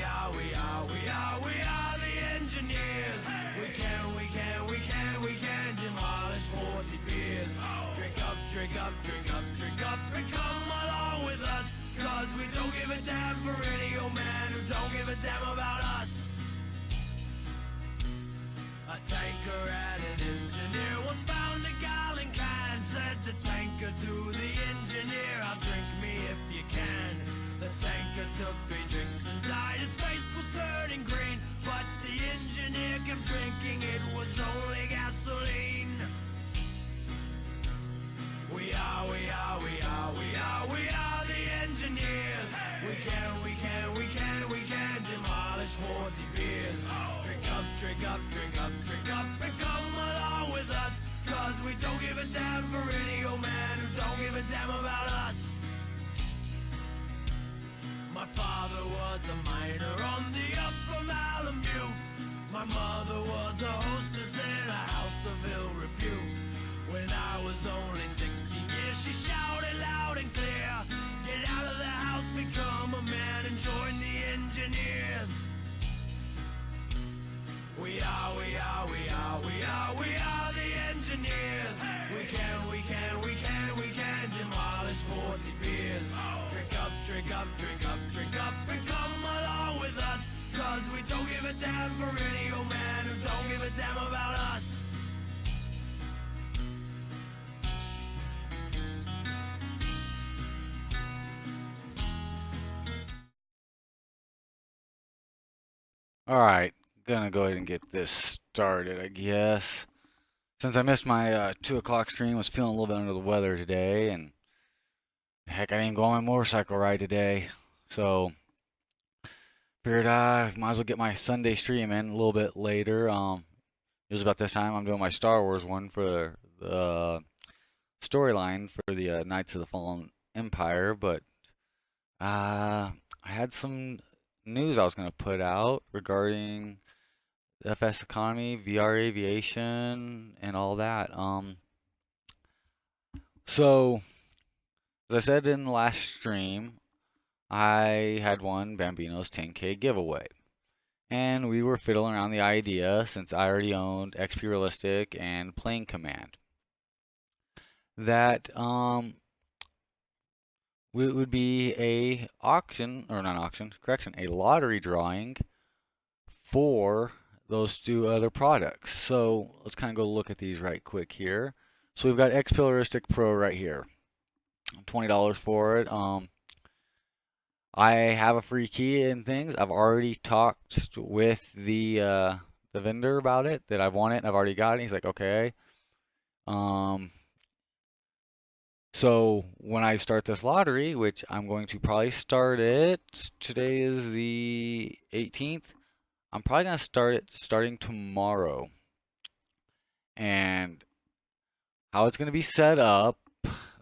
are the engineers. We can demolish 40 beers. Drink up, drink up, drink up, drink up, and come along with us. Cause we don't give a damn for any old man who don't give a damn about us. A tanker and an engineer once found a gallon can. Said the tanker to the engineer, I'll drink me if you can. The tanker took 3 drinks and died. His face was turning green, but the engineer kept drinking. It was only gasoline. We are the engineers. We can demolish 40 beers. Drink up, drink up, drink up, drink up, and come along with us. Cause we don't give a damn for any old man who don't give a damn about us. My father was a miner on the upper Malamute. My mother was a hostess in a house of ill repute. When I was only 16 years, she shouted loud and clear, get out of the house, become a man, and join the engineers. We are the engineers. We can demolish 40 beers. Drink up, drink up, drink up, drink up, and come along with us. Cause we don't give a damn for any old man who don't give a damn about us. Alright, gonna go ahead and get this started, I guess. Since I missed my 2 o'clock stream, was feeling a little bit under the weather today, and heck, I didn't go on my motorcycle ride today. So, figured I might as well get my Sunday stream in a little bit later. It was about this time I'm doing my Star Wars one for the storyline for the Knights of the Fallen Empire, but I had some news I was going to put out regarding the FS economy, VR aviation, and all that. So, as I said in the last stream, I had won Bambino's 10K giveaway. And we were fiddling around the idea, since I already owned XP Realistic and Plane Command, that it would be a lottery drawing for those 2 other products. So let's kind of go look at these right quick here. So we've got XP Realistic Pro right here, $20 for it. I have a free key and things. I've already talked with the vendor about it, that I want it and I've already got it. He's like, okay. So when I start this lottery, which I'm going to probably start it, today is the 18th. I'm probably going to start it starting tomorrow. And how it's going to be set up,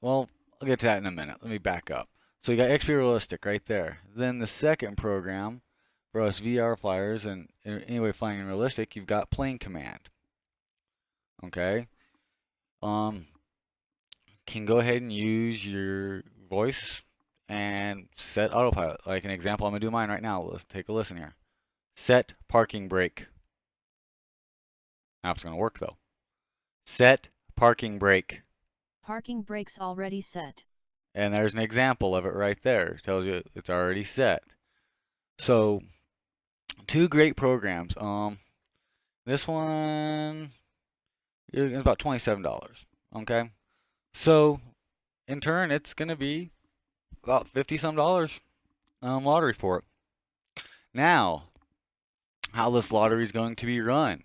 well, I'll get to that in a minute. Let me back up. So you got XP Realistic right there. Then the second program for us VR flyers and anyway flying in Realistic, you've got Plane Command. Okay. Can go ahead and use your voice and set autopilot. Like an example, I'm gonna do mine right now. Let's take a listen here. Set parking brake. Now it's gonna work though. Set parking brake. Parking brakes already set. And there's an example of it right there. It tells you it's already set. So 2 great programs. This one is about $27. Okay. So in turn, it's gonna be about $50-some lottery for it. Now, how this lottery is going to be run.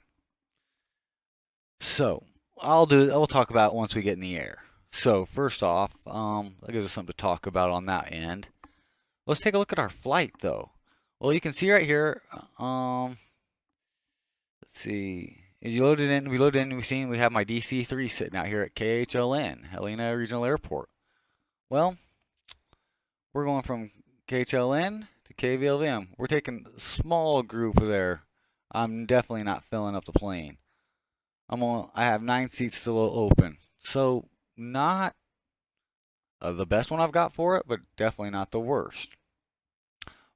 So we'll talk about it once we get in the air. So first off, that gives us something to talk about on that end. Let's take a look at our flight though. Well, you can see right here, let's see. As you load it in, we have my DC-3 sitting out here at KHLN, Helena Regional Airport. Well, we're going from KHLN to KLVM. We're taking a small group there. I'm definitely not filling up the plane. I have 9 seats still open. So not the best one I've got for it, but definitely not the worst.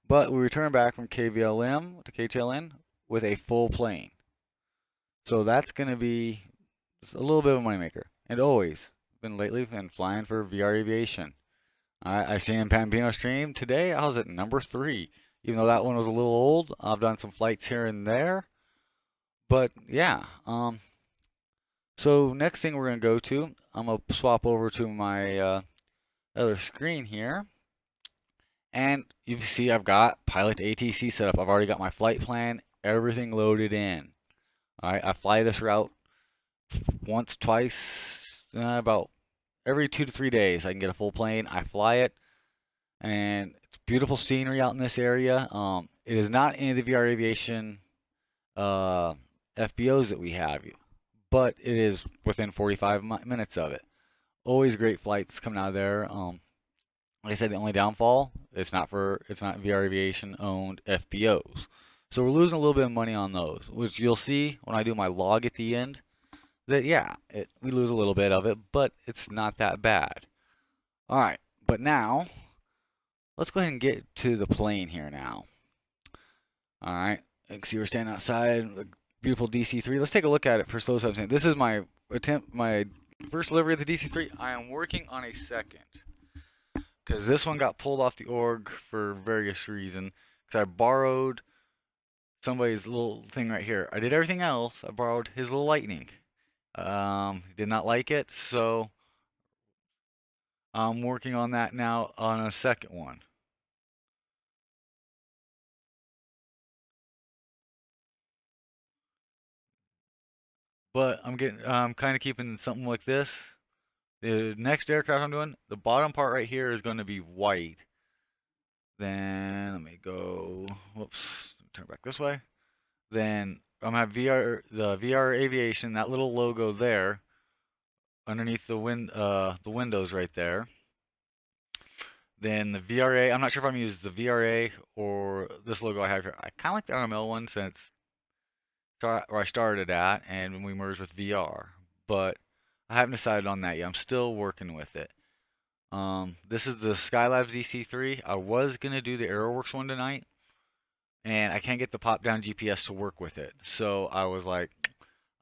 But we return back from KVLM to KHLN with a full plane. So that's going to be a little bit of a moneymaker. And always been flying for VR Aviation. I seen in Pampino stream today. I was at number 3, even though that one was a little old. I've done some flights here and there, but yeah. So next thing we're gonna go to, I'm gonna swap over to my other screen here, and you see I've got Pilot2ATC set up. I've already got my flight plan, everything loaded in. All right, I fly this route once, twice, about every 2 to 3 days. I can get a full plane. I fly it, and it's beautiful scenery out in this area. It is not any of the VR Aviation FBOs that we have, but it is within 45 minutes of it. Always great flights coming out of there. Like I said, the only downfall, it's not VR Aviation owned FBOs. So we're losing a little bit of money on those, which you'll see when I do my log at the end. That we lose a little bit of it, but it's not that bad. All right, but now let's go ahead and get to the plane here now. All right, you can see we're standing outside the beautiful DC-3. Let's take a look at it for slow substance. This is my first delivery of the DC-3. I am working on a second because this one got pulled off the org for various reasons. Because I borrowed somebody's little thing right here. I did everything else. I borrowed his little lightning. He did not like it, so I'm working on that now on a second one. But I'm kind of keeping something like this. The next aircraft I'm doing, the bottom part right here is going to be white. Then let me go. Whoops, turn back this way. Then I'm gonna have the VR Aviation, that little logo there, underneath the windows right there. Then the VRA, I'm not sure if I'm gonna use the VRA or this logo I have here. I kind of like the RML one since where I started at, and when we merged with VR, but I haven't decided on that yet. I'm still working with it. This is the Skylabs DC-3. I was gonna do the AeroWorks one tonight, and I can't get the pop-down GPS to work with it. So I was like,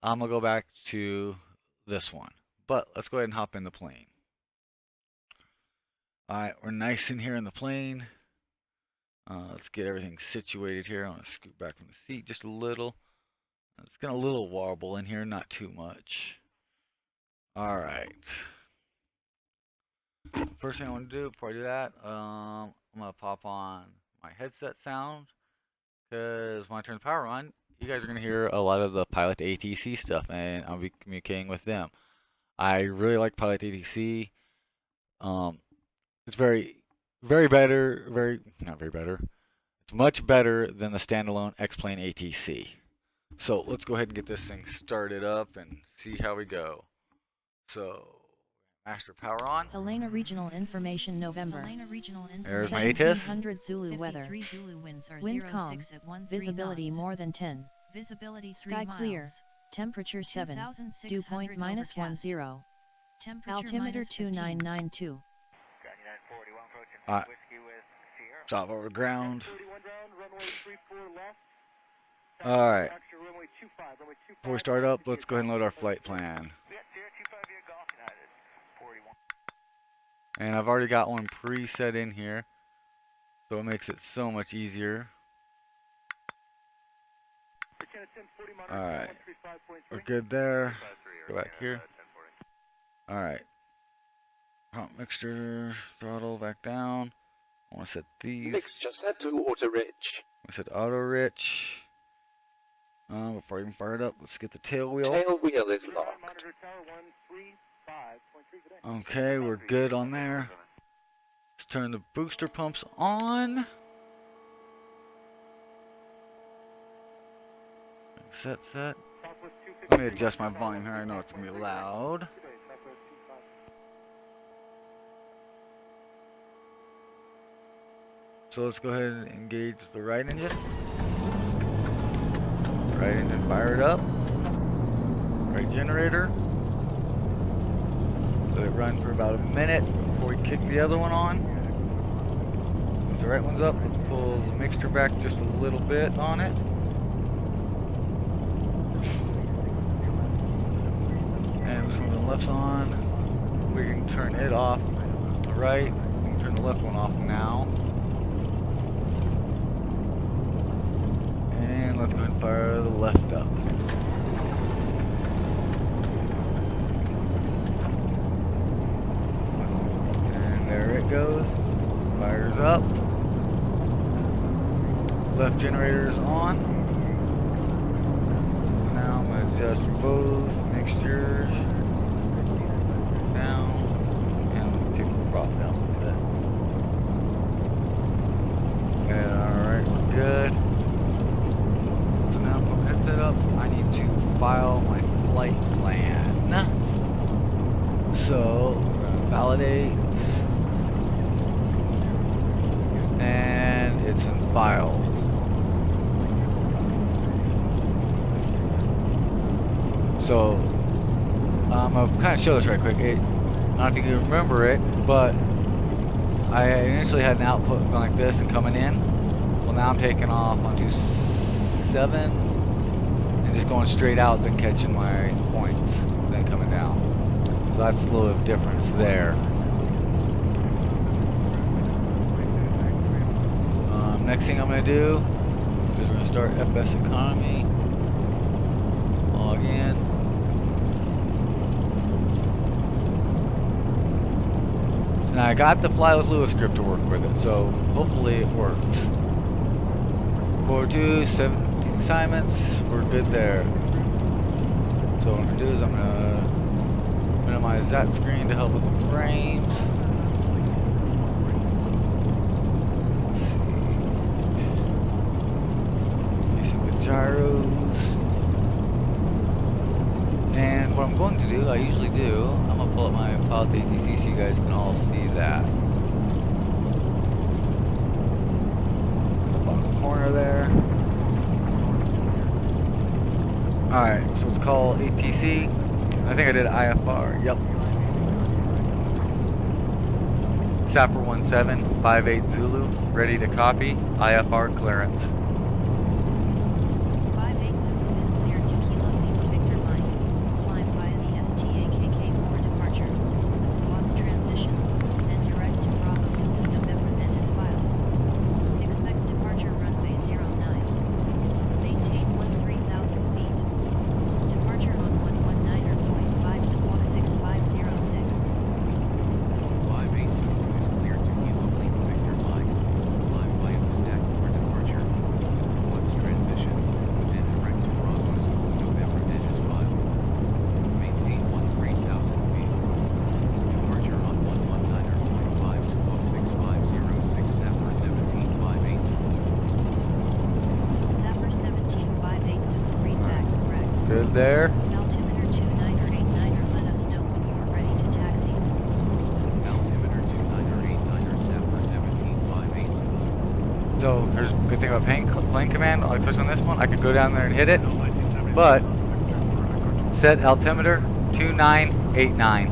I'm gonna go back to this one. But let's go ahead and hop in the plane. All right, we're nice in here in the plane. Let's get everything situated here. I'm gonna scoot back from the seat just a little. It's gonna a little wobble in here, not too much. All right. First thing I want to do before I do that, I'm gonna pop on my headset sound, because when I turn the power on, you guys are gonna hear a lot of the Pilot2ATC stuff, and I'll be communicating with them. I really like Pilot2ATC. It's it's much better than the standalone X-Plane ATC. So let's go ahead and get this thing started up and see how we go. So, master power on. Helena Regional Information November. There's my ATIS. 1700 Zulu weather. Wind calm. Visibility more than 10. Sky clear. Temperature 7. Dew point -10. Altimeter 2992. Stop over ground. Alright. Before we start up, let's go ahead and load our flight plan. And I've already got one preset in here, so it makes it so much easier. Alright. We're good there. Go back here. Alright. Prompt mixture, throttle back down. I want to set these. Mixture set to auto rich. I set auto rich. Before I even fire it up, let's get the tail wheel. Tail wheel is locked. Okay, we're good on there. Let's turn the booster pumps on. Set. Let me adjust my volume here. I know it's going to be loud. So let's go ahead and engage the right engine. Right engine fired up. Right generator. Let it run for about a minute before we kick the other one on. Since the right one's up, let's pull the mixture back just a little bit on it. And which one of the left's on? We can turn it off. The right, we can turn the left one off now. And let's go ahead and fire the left up. And there it goes. Fires up. Left generator is on. Now I'm going to adjust for both mixtures down, and I'm going to take the prop down a little bit. And alright, we're good. So now put my headset up. I need to file my flight plan. So we're going to validate. And it's in file. So I'm going to kind of show this right quick. I don't know if you can remember it, but I initially had an output going like this and coming in. Well, now I'm taking off onto 7 and just going straight out, then catching my points, then coming down. So that's a little bit of difference there. Next thing I'm going to do is we're going to start FS Economy. Log in. And I got the Fly with Lewis script to work with it, so hopefully it works. 402, 17 assignments, we're good there. So what I'm going to do is I'm going to minimize that screen to help with the frames. Gyros. And what I'm going to do, I usually do, I'm going to pull up my Pilot2ATC so you guys can all see that. The bottom corner there. Alright, so it's called ATC. I think I did IFR, yep. Sapper 1758 Zulu, ready to copy, IFR clearance. Good there. Altimeter 29 or 89 or let us know when you are ready to taxi. Altimeter 29 or 89 or Sapper 1758. So here's a good thing about plane command, especially on this one. I could go down there and hit it, but set altimeter 2989.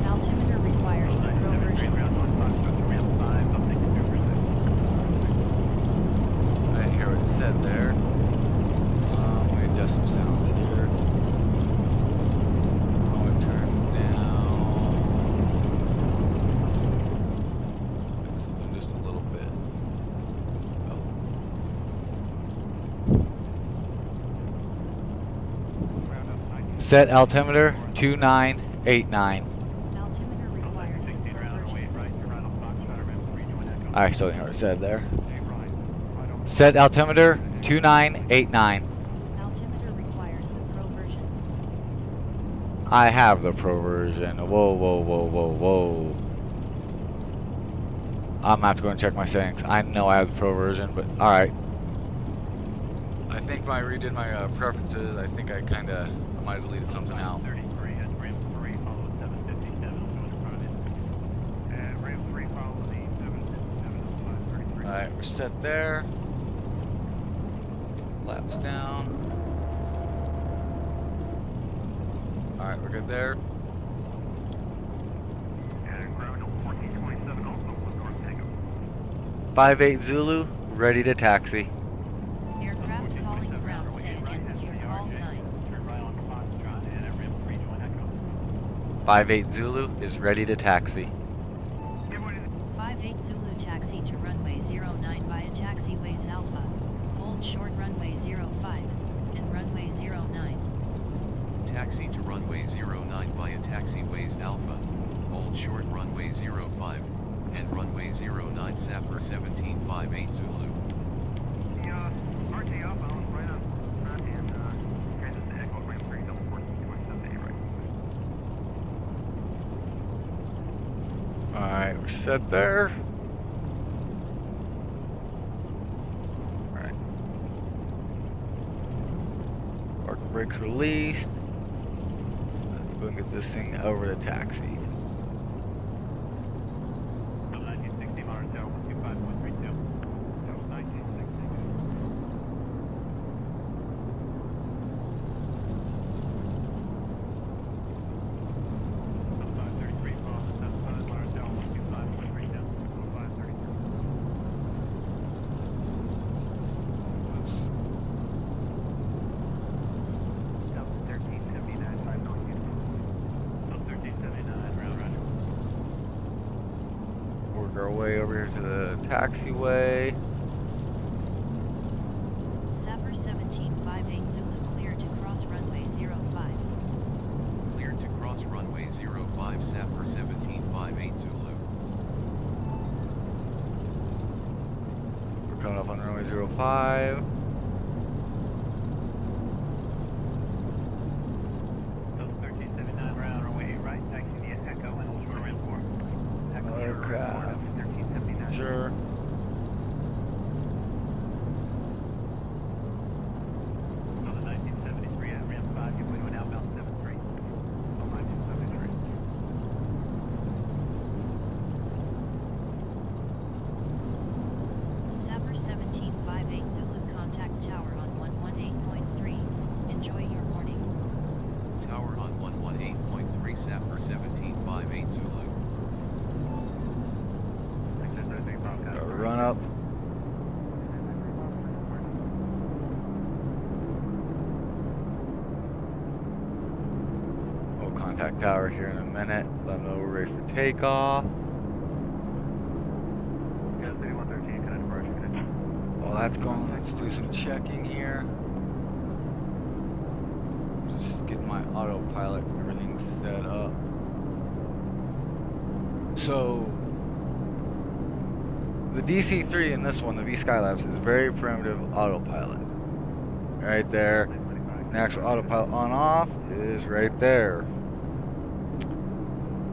Altimeter requires the Pro version. I didn't hear what it said there. Let me adjust some sounds here. I'm going to turn down. Just a little bit. Oh. Set altimeter 2989. Altimeter requires the Pro version. I still didn't hear what it said there. Set altimeter 2989. Altimeter requires the Pro version. I have the Pro version. Whoa, whoa, whoa, whoa, whoa. I'm gonna have to go and check my settings. I know I have the Pro version, but alright. I think when I redid my preferences, I think I might have deleted something out. Alright, we're set there. Flaps down. Alright, we're good there. 58 Zulu, ready to taxi. Aircraft calling ground, say again with your call sign. 58 Zulu is ready to taxi. 58 Zulu taxi to runway 09 via taxiways Alpha. Hold short runway 05 and runway 09. Taxi to runway 09 via taxiways Alpha. Hold short runway 05 and runway 09 Sapper 1758 Zulu. Alright, we're set there. Alright. Park brakes released. Let's go and get this thing over to taxied. Work our way over here to the taxiway. Sapper 1758 Zulu cleared to cross runway 05. Cleared to cross runway 05 Sapper 1758 Zulu. We're coming up on runway 05. Aircraft. Sure. Sapper 1758 Zulu contact tower on 118.3. Enjoy your morning. Tower on 118.3 Sapper 1758 Zulu. Run up. We'll contact tower here in a minute. Let them know we're ready for takeoff. While that's going, let's do some checking here. Just get my autopilot, everything set up. So the DC-3 in this one, the V Skylabs, is very primitive autopilot. Right there. The actual autopilot on off is right there.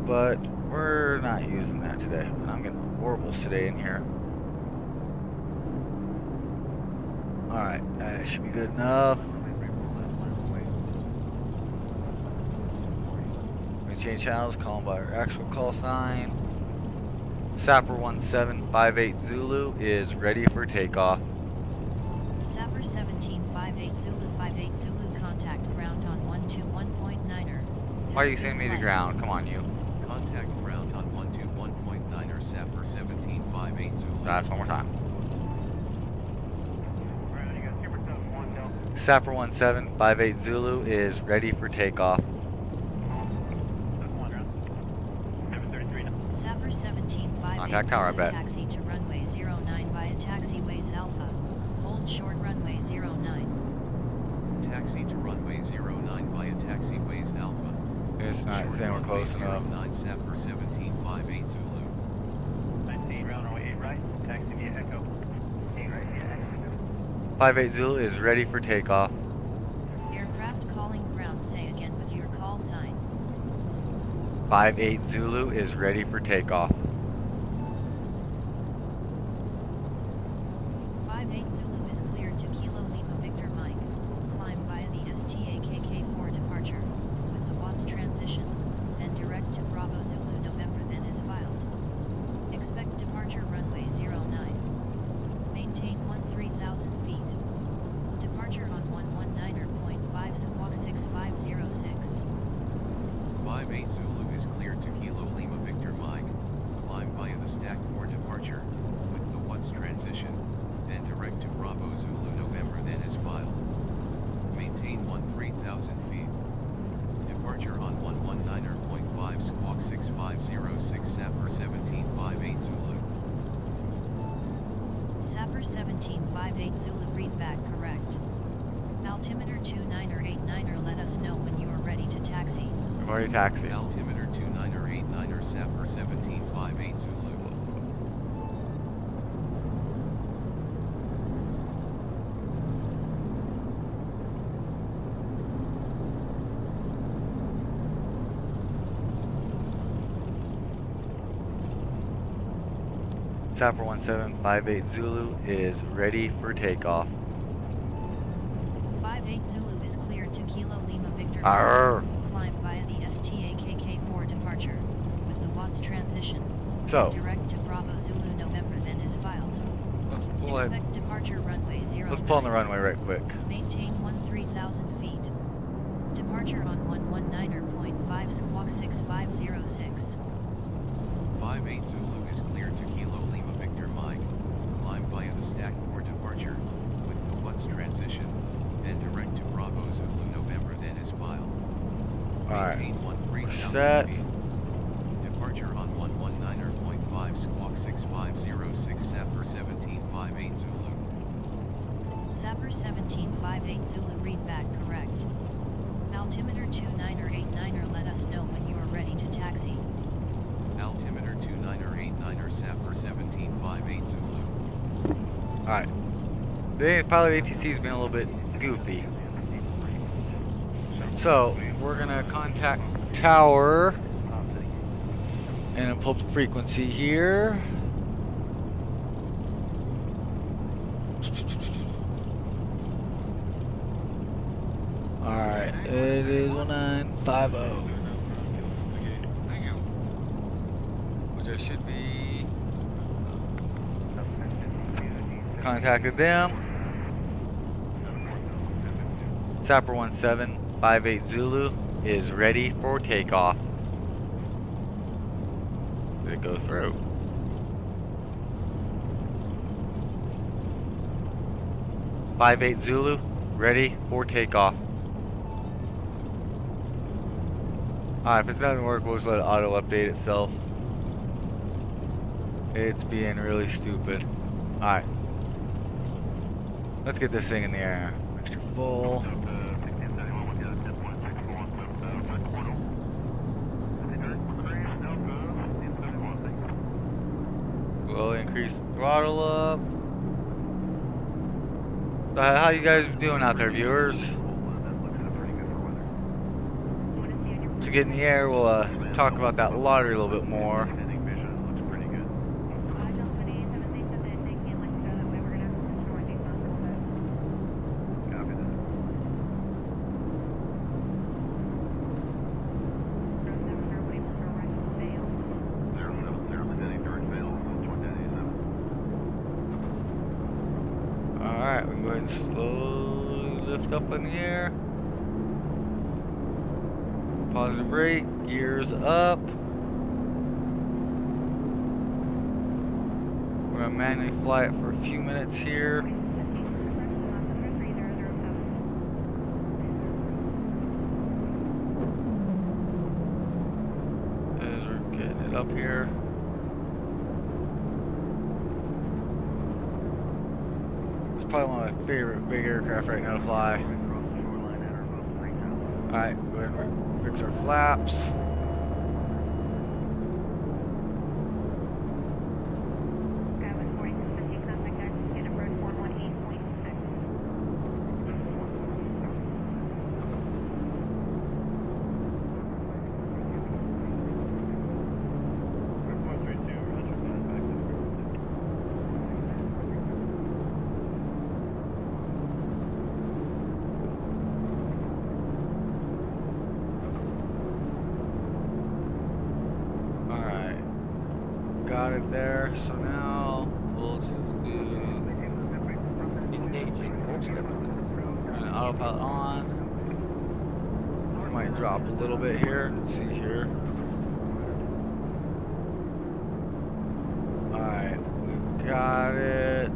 But we're not using that today. And I'm getting horribles today in here. Alright, that should be good enough. We're gonna change channels, call them by our actual call sign. Sapper 1758 Zulu is ready for takeoff. Sapper 1758 Zulu 58 Zulu contact ground on 121.9er. Why are you sending me to ground? Come on, you. Contact ground on 121.9er Sapper 1758 Zulu. That's one more time. Sapper 1758 Zulu is ready for takeoff. Sapper 1758 Contact tower, I Zulu bet. taxi to runway 09 via taxiways Alpha. Hold short runway 09. Taxi to runway 09 via taxiways Alpha. It's not Short saying we're runway close enough. 09 Sapper 1758 Zulu. 19 runway 8 right, taxi via Echo. 8 right via Echo. 58 Zulu is ready for takeoff. Aircraft calling ground, say again with your call sign. 58 Zulu is ready for takeoff. 58 Zulu is cleared to Kilo Lima Victor Mike. Climb via the STA-KK4 departure, with the Watts transition, then direct to Bravo Zulu November then is filed. Expect departure runway 09. Maintain 13,000 feet. Departure on 119.5 Squawk 6506. 58 Zulu is cleared to Kilo Lima Victor Mike. Climb via the stack for departure, with the Watts WATS transition, and direct to Bravo Zulu November then is filed. Maintain 13,000 feet. Departure on 119.5 squawk 6506 Sapper 1758 Zulu. Sapper 1758 Zulu read back correct. Altimeter 2989er let us know when you are ready to taxi. I've already taxied. Altimeter 2989er Sapper 1758 Zulu. Sapper 1758 Zulu is ready for takeoff. 58 Zulu is cleared to Kilo Lima Victor. Arr. Climb via the STAKK4 departure, with the WATS transition. So, Direct to Bravo Zulu November then is filed. Expect departure runway 0. let's pull on the runway right quick. Maintain 13,000 feet. Departure on 119.5 squawk 6506. 58 Zulu is cleared to Kilo Lima Victor Mike. Climb via the stack for departure, with the WATS transition, and direct to Bravo Zulu November then is filed. Maintain 13,000 set. feet. Departure on 119.5 squawk 6506 Sapper 1758 Zulu. Sapper 1758 Zulu read back correct. Altimeter 2989er let us know when you are ready to taxi. Altimeter 2989er Sapper 1758 Zulu. Alright. Today, Pilot2ATC has been a little bit goofy. So, we're going to contact tower. And pull up the frequency here. Alright, it is 1950. Which I should be. Contacted them. Sapper 1758 Zulu is ready for takeoff. Did it go through? '58 Zulu, ready for takeoff. Alright, if it doesn't work, we'll just let it auto update itself. It's being really stupid. Alright. Let's get this thing in the air. Extra full. We'll increase the throttle up. So how you guys doing out there, viewers? To get in the air, we'll talk about that lottery a little bit more. Alright, we can go ahead and slowly lift up in the air. Positive rate, gears up. We're going to manually fly it for a few minutes here. As we're getting it up here. It's probably one of my favorite big aircraft right now to fly. Alright, go ahead and fix our flaps. Got it there, so now we'll just do an autopilot on. We might drop a little bit here. Let's see here. Alright, we've got it.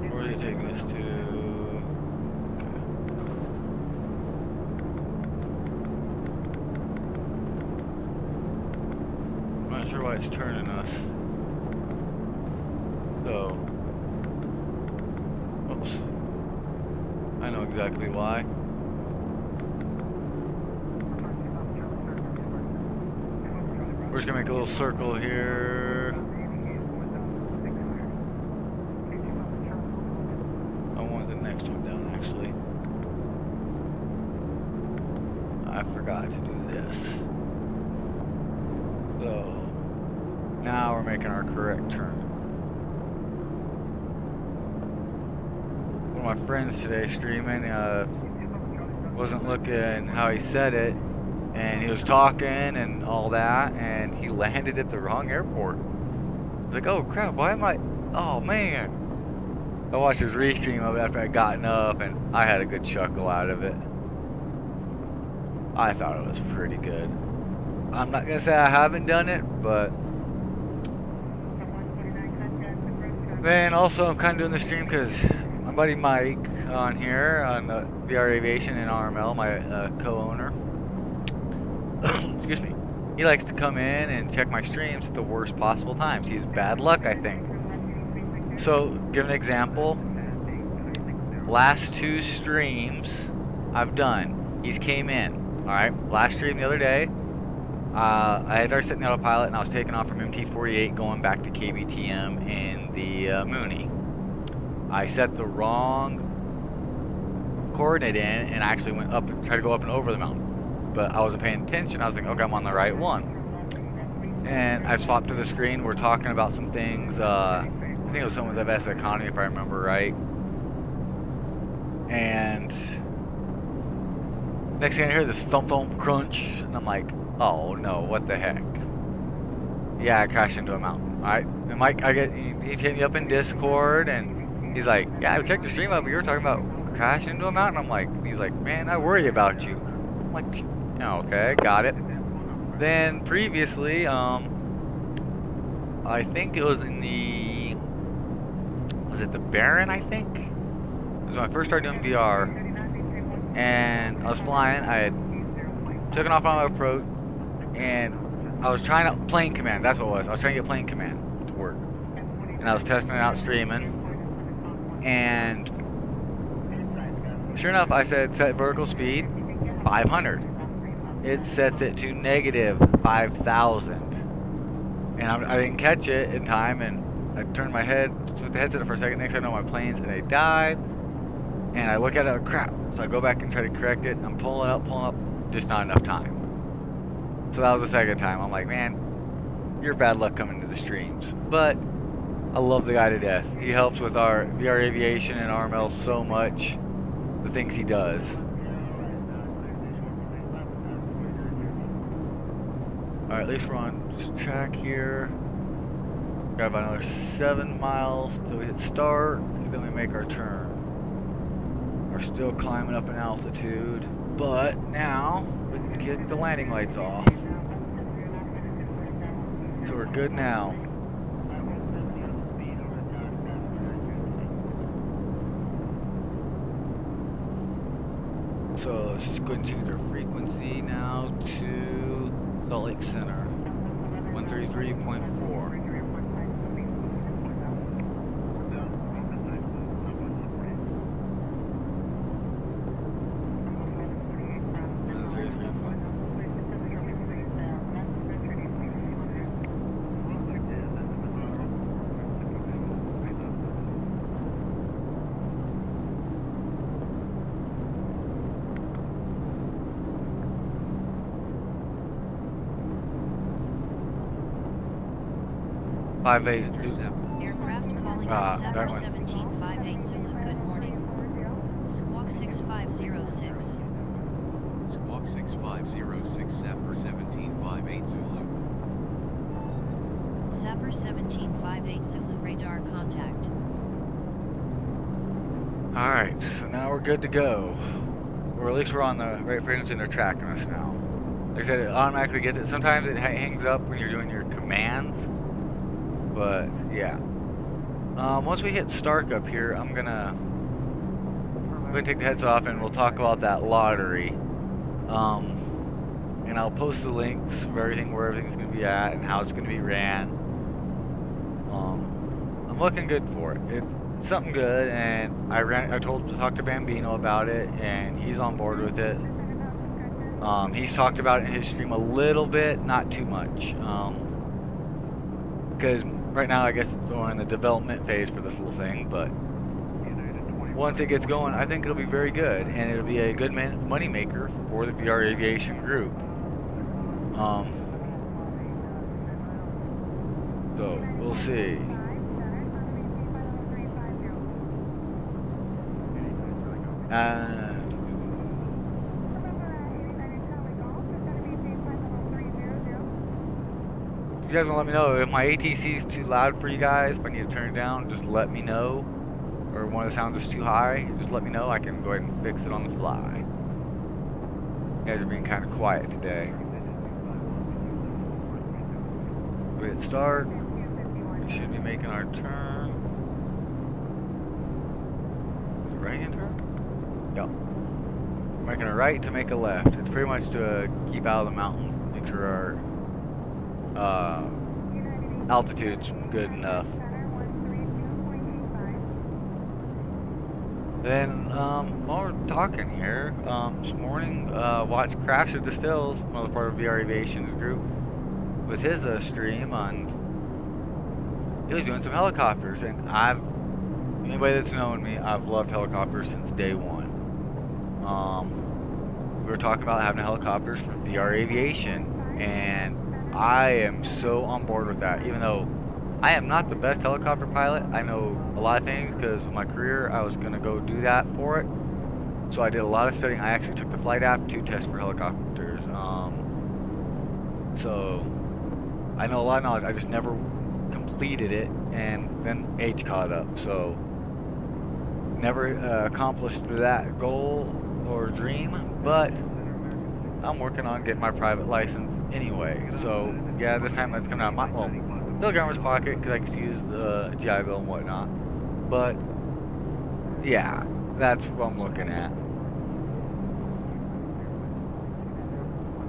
Where are you taking us to? I'm not sure why it's turning us. So, oops. I know exactly why. We're just gonna make a little circle here. I want the next one down actually. I forgot to do this. So, now we're making our correct turn. One of my friends today streaming wasn't looking how he said it, and he was talking and all that, and he landed at the wrong airport. I was like, oh crap, why am I, oh man. I watched his restream of it after I'd gotten up, and I had a good chuckle out of it. I thought it was pretty good. I'm not gonna say I haven't done it, but then also I'm kind of doing the stream because my buddy Mike on here on VR Aviation and RML, my co-owner, excuse me, he likes to come in and check my streams at the worst possible times. He's bad luck, I think. So, give an example. Last 2 streams I've done, he's came in. Alright, last stream the other day, I had already set the autopilot and I was taking off from MT48 going back to KBTM in the Mooney. I set the wrong coordinate in and I actually went up and tried to go up and over the mountain. But I wasn't paying attention. I was like, okay, I'm on the right one. And I swapped to the screen. We're talking about some things. I think it was something with FS economy, if I remember right. And next thing I hear this thump thump crunch, and I'm like, oh no, what the heck? Yeah, I crashed into a mountain. Alright, and Mike, he hit me up in Discord, and he's like, yeah, I checked the stream up, you were talking about crashing into a mountain. I'm like, he's like, man, I worry about you. I'm like, oh, okay, got it. Then previously, I think it was in the, was it the Baron, I think? It was when I first started doing VR, and I was flying. I had taken off on my approach, and I was trying to, plane command, that's what it was. I was trying to get plane command to work. And I was testing it out streaming, and sure enough, I said set vertical speed 500. It sets it to negative 5,000. And I didn't catch it in time, and I turned my head with the headset for a second. Next thing I know, my plane's and they died. And I look at it, crap. So I go back and try to correct it. I'm pulling up, just not enough time. So that was the second time. I'm like, man, you're bad luck coming to the streams. But I love the guy to death. He helps with our VR Aviation and RML so much. The things he does. Alright, at least we're on track here. Got about another 7 miles till we hit start, and then we make our turn. We're still climbing up in altitude, but now we can get the landing lights off. So we're good now. So let's go and change our frequency now to Salt Lake Center, 133.4. Aircraft calling on Sapper 1758 Zulu. Good morning. Squawk 6506. Squawk 6506 Sapper 1758 Zulu. Sapper 1758 Zulu radar contact. Alright, so now we're good to go. Or at least we're on the right frequency and they're tracking us now. Like I said, it automatically gets it. Sometimes it hangs up when you're doing your commands. But yeah. Once we hit Stark up here, I'm gonna take the headset off and we'll talk about that lottery. And I'll post the links for everything, where everything's gonna be at and how it's gonna be ran. I'm looking good for it. It's something good, and I talked to Bambino about it, and he's on board with it. He's talked about it in his stream a little bit, not too much. Because right now I guess we're in the development phase for this little thing, but once it gets going, I think it'll be very good, and it'll be a good money maker for the VR Aviation group. So we'll see. If you guys want to let me know if my ATC is too loud for you guys, if I need to turn it down, just let me know. Or one of the sounds is too high, just let me know. I can go ahead and fix it on the fly. You guys are being kind of quiet today. We hit start. We should be making our turn. Is it right hand turn? Yep. We're making a right to make a left. It's pretty much to keep out of the mountains, make sure our altitude's good enough. Then, while we're talking here, this morning, watched Crash of Distills, another part of VR Aviation's group, with his stream on. He was doing some helicopters, and anybody that's known me, I've loved helicopters since day one. We were talking about having helicopters for VR Aviation, and I am so on board with that, even though I am not the best helicopter pilot. I know a lot of things because with my career I was going to go do that for it. So I did a lot of studying. I actually took the flight aptitude test for helicopters. So I know a lot of knowledge. I just never completed it, and then age caught up. So never accomplished that goal or dream, but I'm working on getting my private license anyway. So yeah, this time that's coming out of my still government's pocket because I could use the GI Bill and whatnot. But yeah, that's what I'm looking at.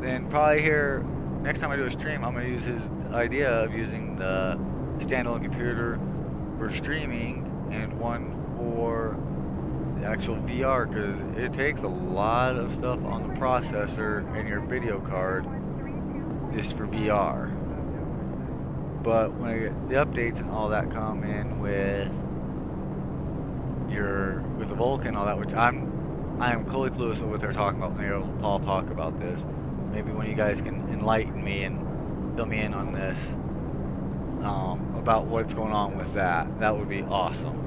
Then probably here next time I do a stream, I'm gonna use his idea of using the standalone computer for streaming and one for the actual VR, because it takes a lot of stuff on the processor and your video card just for VR. But when I get the updates and all that come in with the Vulcan and all that, which I am fully clueless of what they're talking about when they all talk about this. Maybe one of you guys can enlighten me and fill me in on this about what's going on with that. That would be awesome.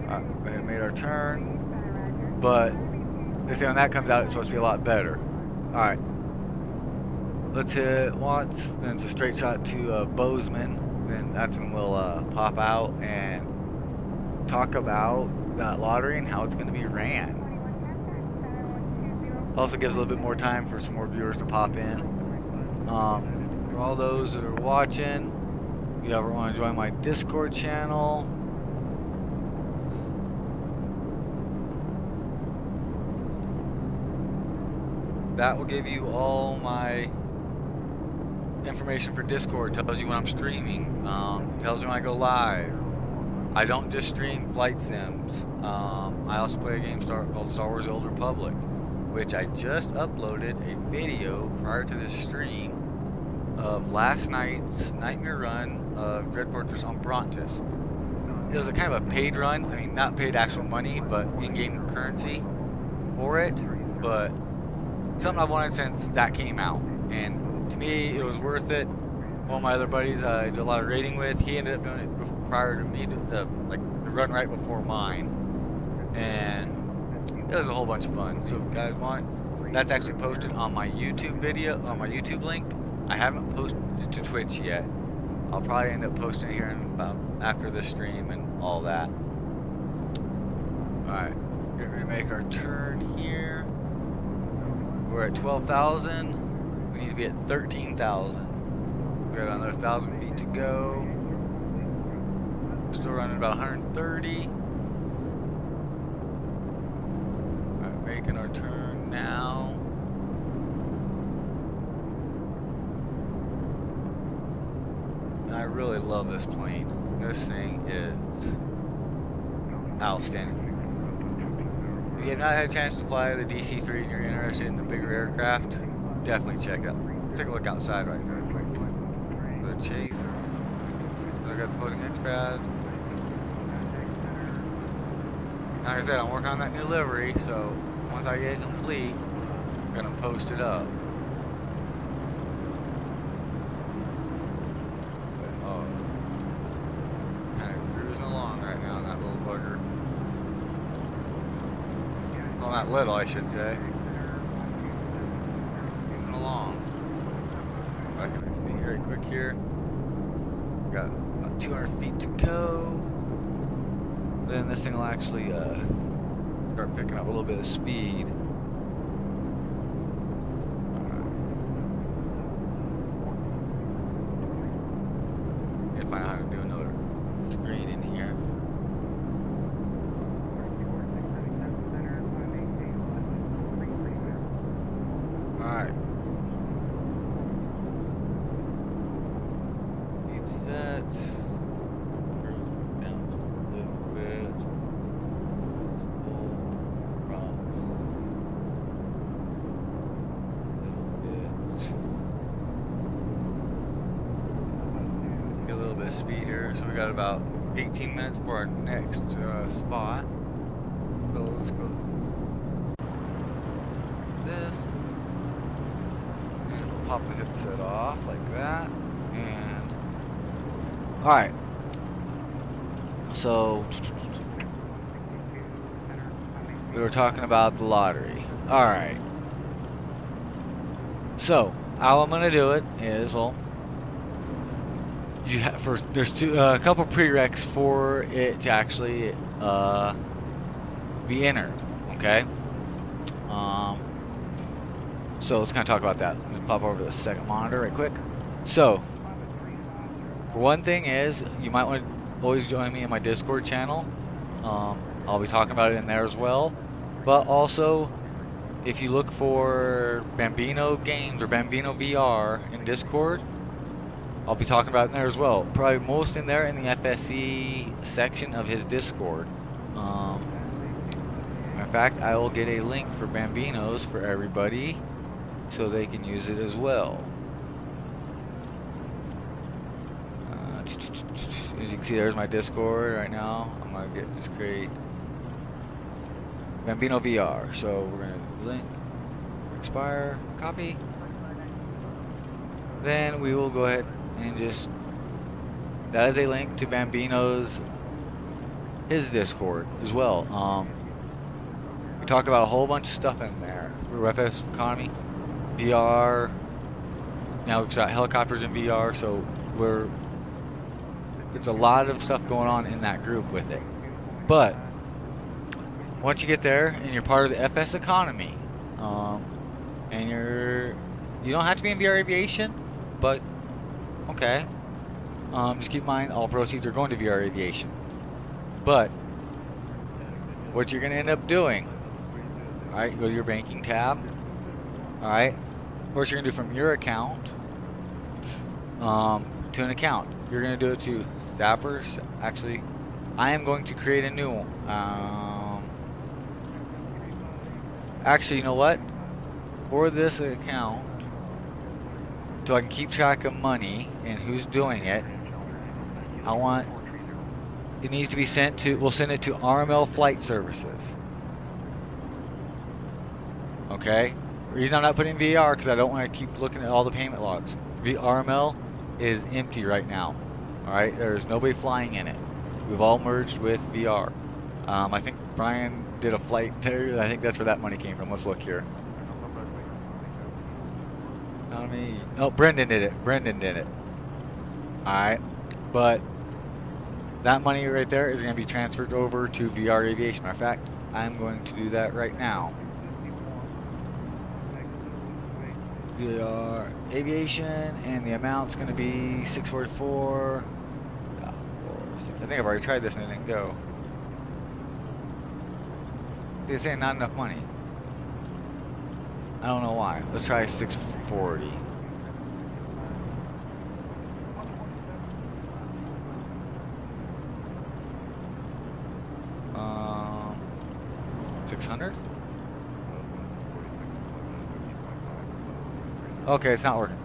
Alright, we made our turn, but they say when that comes out, it's supposed to be a lot better. Alright. Let's hit once, then it's a straight shot to Bozeman. Then that's when we'll pop out and talk about that lottery and how it's going to be ran. Also gives a little bit more time for some more viewers to pop in. For all those that are watching, if you ever want to join my Discord channel, that will give you all my information for Discord. Tells you when I'm streaming, tells you when I go live. I don't just stream flight sims. I also play a game called Star Wars: The Old Republic, which I just uploaded a video prior to this stream of last night's nightmare run of Dread Fortress on Brontis. It was a kind of a paid run. I mean, not paid actual money, but in-game currency for it. But something I've wanted since that came out, and to me, it was worth it. One of my other buddies I did a lot of raiding with, he ended up doing it prior to me, the run right before mine, and it was a whole bunch of fun. So if you guys want, that's actually posted on my YouTube video, on my YouTube link. I haven't posted it to Twitch yet. I'll probably end up posting it here in about after this stream and all that. Alright, get ready to make our turn here. we're at 12,000. We need to be at 13,000. We got another 1,000 feet to go. We're still running about 130. Alright, making our turn now. And I really love this plane. This thing is outstanding. If you have not had a chance to fly the DC-3 and you're interested in the bigger aircraft, definitely check it out. Let's take a look outside right now quick. The chase. I got the floating X-pad. Like I said, I'm working on that new livery, so once I get it complete, I'm gonna post it up. But, oh, kind of cruising along right now on that little bugger. Well, not little, I should say. Moving along. If I can see right quick here. Got about 200 feet to go. Then this thing will actually start picking up a little bit of speed. Need to find out how to do another screen in here. Alright. Need set. Speed here, so we got about 18 minutes for our next spot. So let's go this, and we'll pop the headset off like that. And all right, so we were talking about the lottery. All right, so how I'm gonna do it is, well, you have there's a couple prereqs for it to actually be entered. Okay. So let's kind of talk about that. Let me pop over to the second monitor right quick. So, one thing is, you might want to always join me in my Discord channel. I'll be talking about it in there as well. But also, if you look for Bambino Games or Bambino VR in Discord, I'll be talking about it in there as well. Probably most in there in the FSC section of his Discord. Matter of fact, I will get a link for Bambinos for everybody so they can use it as well. As you can see, there's my Discord right now. I'm going to just create Bambino VR. So we're going to link, expire, copy. Then we will go ahead and just, that is a link to Bambino's, his Discord as well. We talked about a whole bunch of stuff in there. FS economy, VR. Now we've got helicopters in VR, so it's a lot of stuff going on in that group with it. But once you get there and you're part of the FS economy, and you don't have to be in VR aviation, but okay. Just keep in mind, all proceeds are going to VR aviation. But what you're going to end up doing, alright, go to your banking tab. Alright, what you're going to do from your account to an account. You're going to do it to Zappers. Actually, I am going to create a new one. Actually, you know what? For this account, so I can keep track of money and who's doing it, it needs to be sent to, we'll send it to RML Flight Services. Okay? The reason I'm not putting VR because I don't want to keep looking at all the payment logs. RML is empty right now. Alright? There's nobody flying in it. We've all merged with VR. I think Brian did a flight there. I think that's where that money came from. Let's look here. Oh, Brendan did it. Alright. But that money right there is going to be transferred over to VR Aviation. Matter of fact, I'm going to do that right now. We are aviation, and the amount's going to be 644. I think I've already tried this and it didn't go. They're saying not enough money. I don't know why. Let's try 640. 600? Okay, it's not working.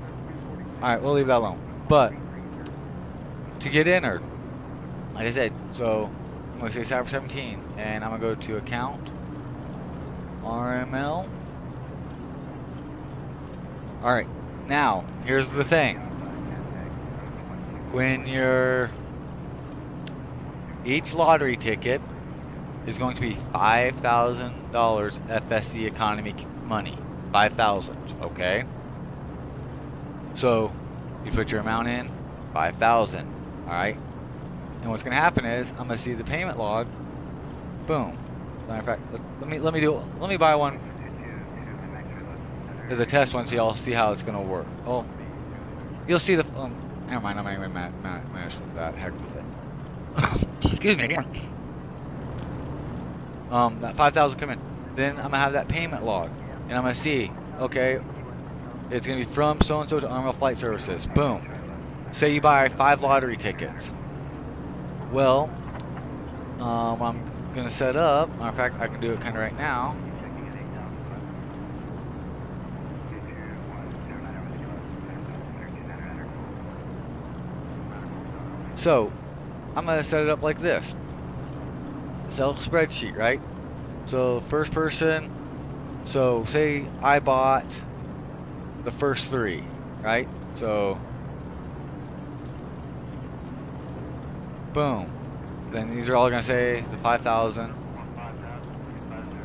Alright, we'll leave that alone. But to get entered, like I said, so I'm going to say Cyber 17, and I'm going to go to account, RML. Alright, now, here's the thing. When each lottery ticket is going to be $5,000 FSC economy money. 5,000, okay? So, you put your amount in, 5,000, alright? And what's going to happen is, I'm going to see the payment log, boom. Matter of fact, let me buy one as a test one so y'all see how it's going to work. Oh, you'll see the, never mind, I'm not even mess with that, heck with it. Excuse me. That 5,000 come in. Then I'm gonna have that payment log, and I'm gonna see, okay, it's gonna be from so and so to RML Flight Services. Boom. Say you buy 5 lottery tickets. Well, I'm gonna set up. Matter of fact, I can do it kind of right now. So, I'm gonna set it up like this. Excel spreadsheet, right? So first person, so say I bought the first 3, right? So boom. Then these are all gonna say the 5,000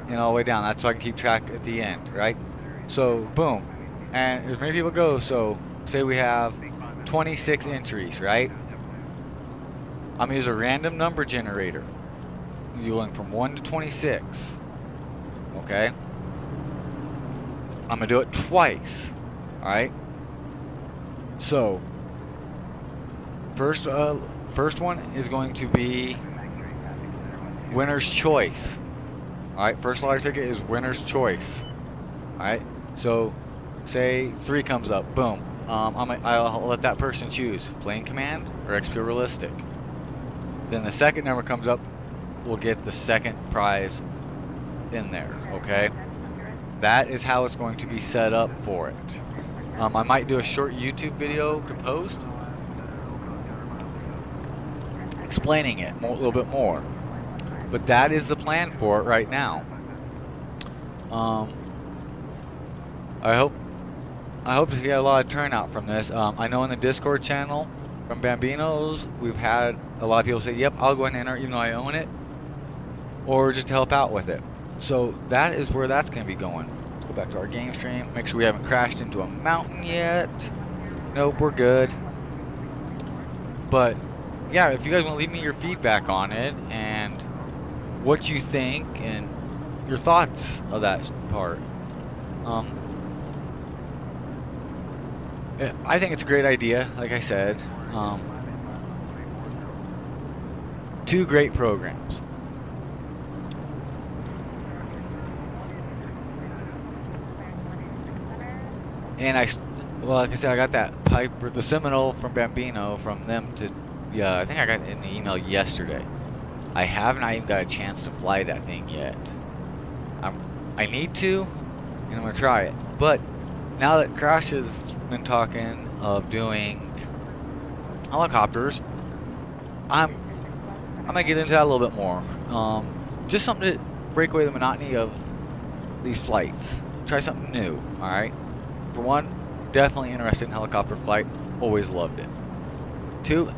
and all the way down. That's so I can keep track at the end, right? So boom. And as many people go, so say we have 26 entries, right? I'm gonna use a random number generator. You're going from 1 to 26. Okay? I'm gonna do it twice. Alright? So first one is going to be winner's choice. Alright, first lottery ticket is winner's choice. Alright? So say 3 comes up, boom. I'll let that person choose Plane Command or XP Realistic. Then the second number comes up, we'll get the second prize in there, okay? That is how it's going to be set up for it. I might do a short YouTube video to post explaining it a little bit more. But that is the plan for it right now. I hope to get a lot of turnout from this. I know in the Discord channel from Bambinos, we've had a lot of people say, yep, I'll go ahead and enter even though I own it, or just to help out with it. So that is where that's going to be going. Let's go back to our game stream. Make sure we haven't crashed into a mountain yet. Nope, we're good. But yeah, if you guys want to leave me your feedback on it and what you think and your thoughts of that part. I think it's a great idea, like I said. 2 great programs. And well, like I said, I got that Piper, the Seminole from Bambino, from them to, yeah, I think I got it in the email yesterday. I have not even got a chance to fly that thing yet. I need to, and I'm gonna try it. But now that Crash has been talking of doing helicopters, I'm gonna get into that a little bit more. Just something to break away the monotony of these flights. Try something new, alright? For one, definitely interested in helicopter flight. Always loved it. 2,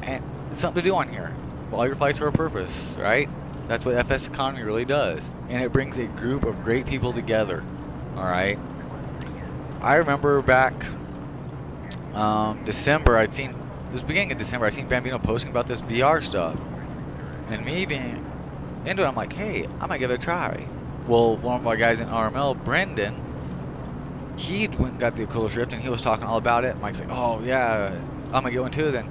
and it's something to do on here. All your flights for a purpose, right? That's what FS Economy really does. And it brings a group of great people together, alright? I remember back December, it was beginning of December, I'd seen Bambino posting about this VR stuff. And me being into it, I'm like, hey, I might give it a try. Well, one of my guys in RML, Brendan, he went and got the Oculus Rift, and he was talking all about it. Mike's like, oh yeah, I'm gonna get one too. Then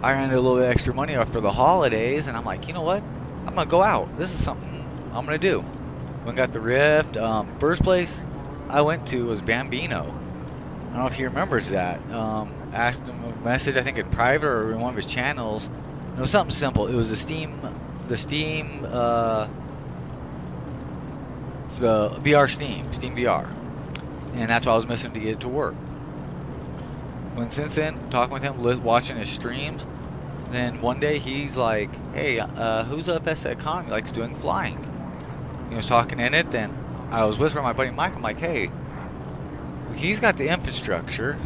I ran into a little bit extra money for the holidays, and I'm like, you know what? I'm gonna go out. This is something I'm gonna do. Went and got the Rift. First place I went to was Bambino. I don't know if he remembers that. Asked him a message, I think in private or in one of his channels. It was something simple. It was the Steam Steam VR, and that's what I was missing to get it to work. When since then, talking with him, watching his streams, then one day he's like, "Hey, who's up at the economy likes doing flying?" He was talking in it. Then I was whispering my buddy Mike. I'm like, "Hey, he's got the infrastructure,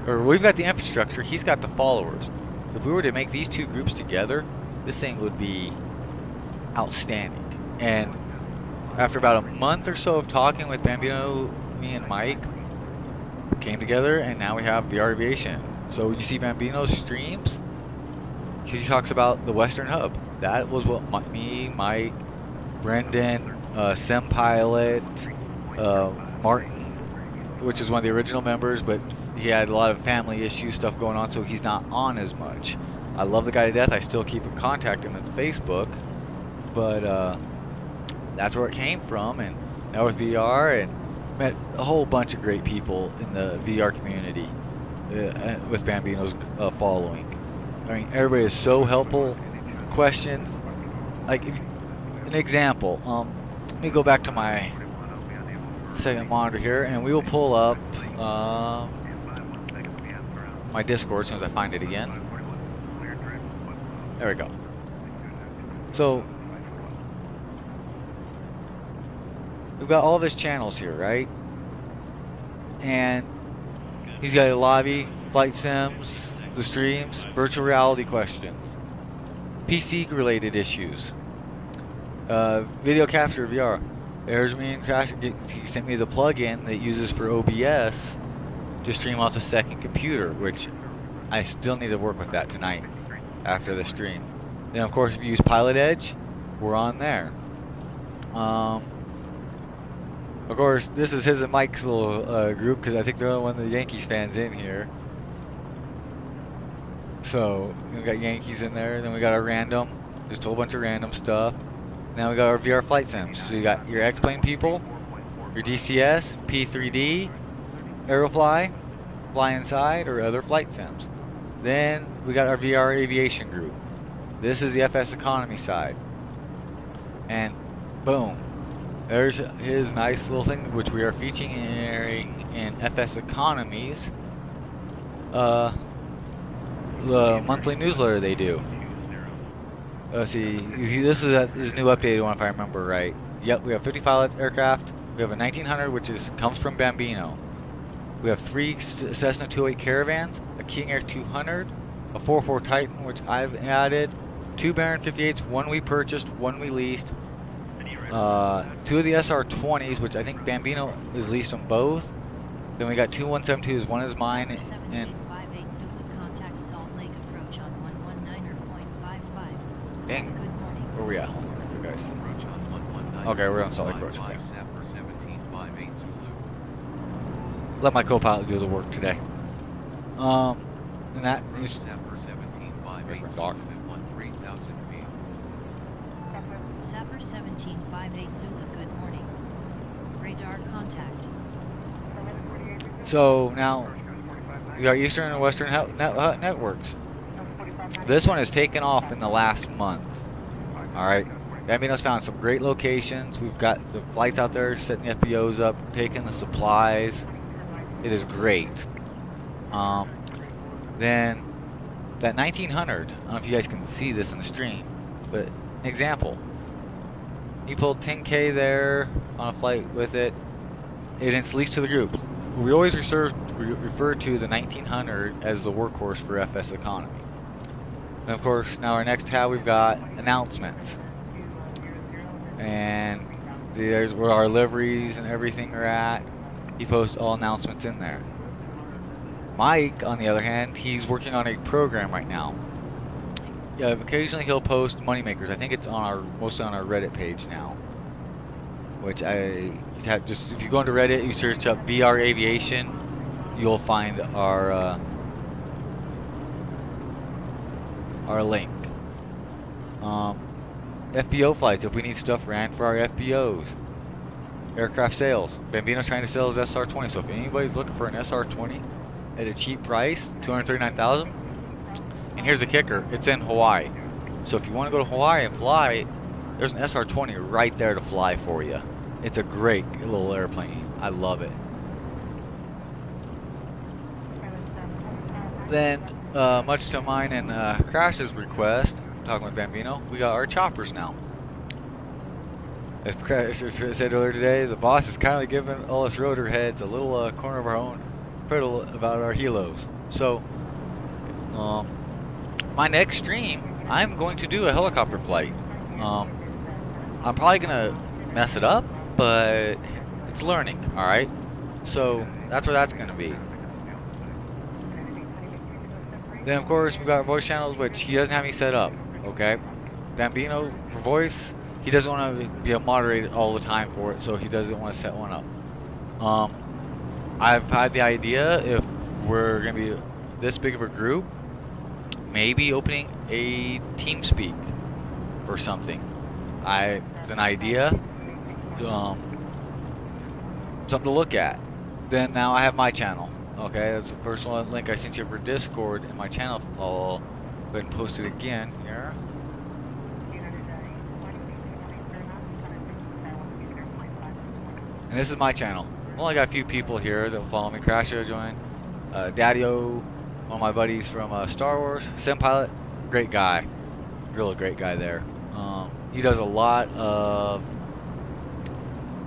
or we've got the infrastructure. He's got the followers. If we were to make these two groups together, this thing would be outstanding." And after about a month or so of talking with Bambino, me and Mike came together, and now we have VR Aviation. So you see Bambino's streams, he talks about the Western Hub. That was what me, Mike, Brendan, Sim Pilot, Martin, which is one of the original members, but he had a lot of family issue stuff going on, so he's not on as much. I love the guy to death. I still keep in contact with him at Facebook, but that's where it came from. And now with VR, and met a whole bunch of great people in the VR community with Bambino's following. I mean, everybody is so helpful. Questions, like an example. Let me go back to my second monitor here, and we will pull up my Discord as soon as I find it again. There we go. So we've got all of his channels here, right? And he's got a lobby, flight sims, the streams, virtual reality questions, PC related issues, video capture VR. Errors me and crash. He sent me the plugin that uses for OBS to stream off the second computer, which I still need to work with that tonight after the stream. Then of course, if you use Pilot Edge, we're on there. Of course, this is his and Mike's little group, because I think they're the only one of the Yankees fans in here. So we got Yankees in there, then we got our random, just a whole bunch of random stuff. Now we got our VR flight sims. So you got your X-Plane people, your DCS, P3D, Aerofly, Fly Inside, or other flight sims. Then we got our VR aviation group. This is the FS economy side. And boom, there's his nice little thing, which we are featuring in FS economies. The monthly newsletter they do. Let's see, this is his new updated one if I remember right. Yep, we have 50 pilots, aircraft. We have a 1900, which comes from Bambino. We have 3 Cessna 208 Caravans, a King Air 200, a 44 Titan, which I've added, 2 Baron 58s, 1 we purchased, 1 we leased, 2 of the SR20s, which I think Bambino is leased on both. Then we got 2 172s, 1 is mine, and dang, where are we at? You guys. Okay, we're on Salt Lake Approach. Okay. Let my co-pilot do the work today. And that is Sapper 1758 Doc. Zulu 13,000 feet. Sapper 1758 Zulu, good morning. Radar contact. So now we got Eastern and Western networks. This one has taken off in the last month. Alright, Bambino's found some great locations. We've got the flights out there, setting the FBOs up, taking the supplies. It is great. Then that 1900, I don't know if you guys can see this in the stream, but an example. He pulled 10K there on a flight with it. It's leased to the group. We always refer to the 1900 as the workhorse for FS economy. And of course, now our next tab, we've got announcements. And there's where our liveries and everything are at. He posts all announcements in there. Mike, on the other hand, he's working on a program right now. Occasionally he'll post moneymakers. I think it's on mostly on our Reddit page now. which I have just, if you go into Reddit, you search up VR Aviation, you'll find our link. FBO flights, if we need stuff ran for our FBOs. Aircraft sales. Bambino's trying to sell his SR-20, so if anybody's looking for an SR-20 at a cheap price, $239,000. And here's the kicker, it's in Hawaii. So if you want to go to Hawaii and fly, there's an SR-20 right there to fly for you. It's a great little airplane. I love it. Then, much to mine and Crash's request, talking with Bambino, we got our choppers now. As Crash said earlier today, the boss is kindly giving all us rotor heads a little corner of our own prattle about our helos. So, my next stream, I'm going to do a helicopter flight. I'm probably gonna mess it up, but it's learning, alright? So that's what that's gonna be. Then of course we got our voice channels, which he doesn't have me set up, okay? Bambino for voice, he doesn't want to be a moderator all the time for it, so he doesn't want to set one up. I've had the idea, if we're gonna be this big of a group, maybe opening a TeamSpeak or something. It's an idea, something to look at. Then now I have my channel. Okay, that's a personal link I sent you for Discord in my channel. I'll go ahead and post it again here. And this is my channel. I've only got a few people here that will follow me. Crasher joined. Daddy-O, one of my buddies from Star Wars. Sim Pilot, great guy. Really great guy there. He does a lot of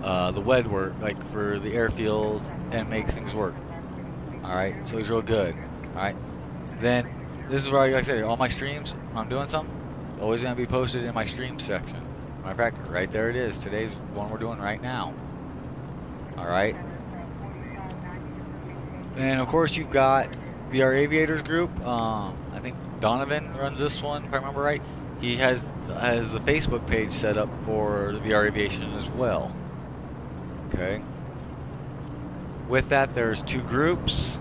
the WED work, like for the airfield, and makes things work. Alright, so he's real good. Alright. Then, this is where, like I said, all my streams, when I'm doing something, always going to be posted in my stream section. Matter of fact, right there it is. Today's one we're doing right now. Alright. And of course you've got VR Aviators group. I think Donovan runs this one, if I remember right. He has a Facebook page set up for the VR Aviation as well. Okay. With that, there's two groups.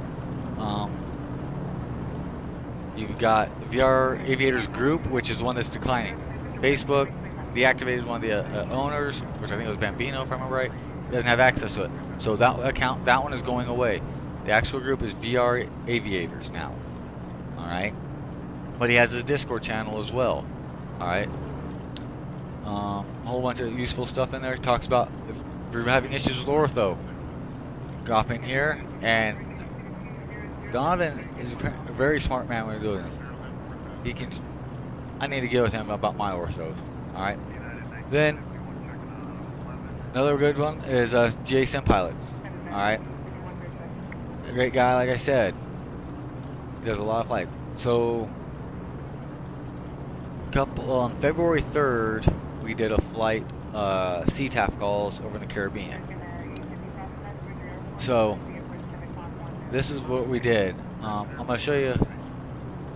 You've got the VR Aviators group, which is the one that's declining. Facebook deactivated one of the owners, which I think was Bambino, if I remember right. He doesn't have access to it. So that account, that one is going away. The actual group is VR Aviators now. Alright. But he has his Discord channel as well. Alright. A whole bunch of useful stuff in there. He talks about if you're having issues with ortho, go in here, and Donovan is a very smart man when he's doing this. He can. I need to get with him about my orthos. Alright. Then another good one is Sim Pilots. Alright. A great guy, like I said. He does a lot of flights. So on February 3rd, we did a flight, CTAF calls over in the Caribbean. So this is what we did. I'm going to show you.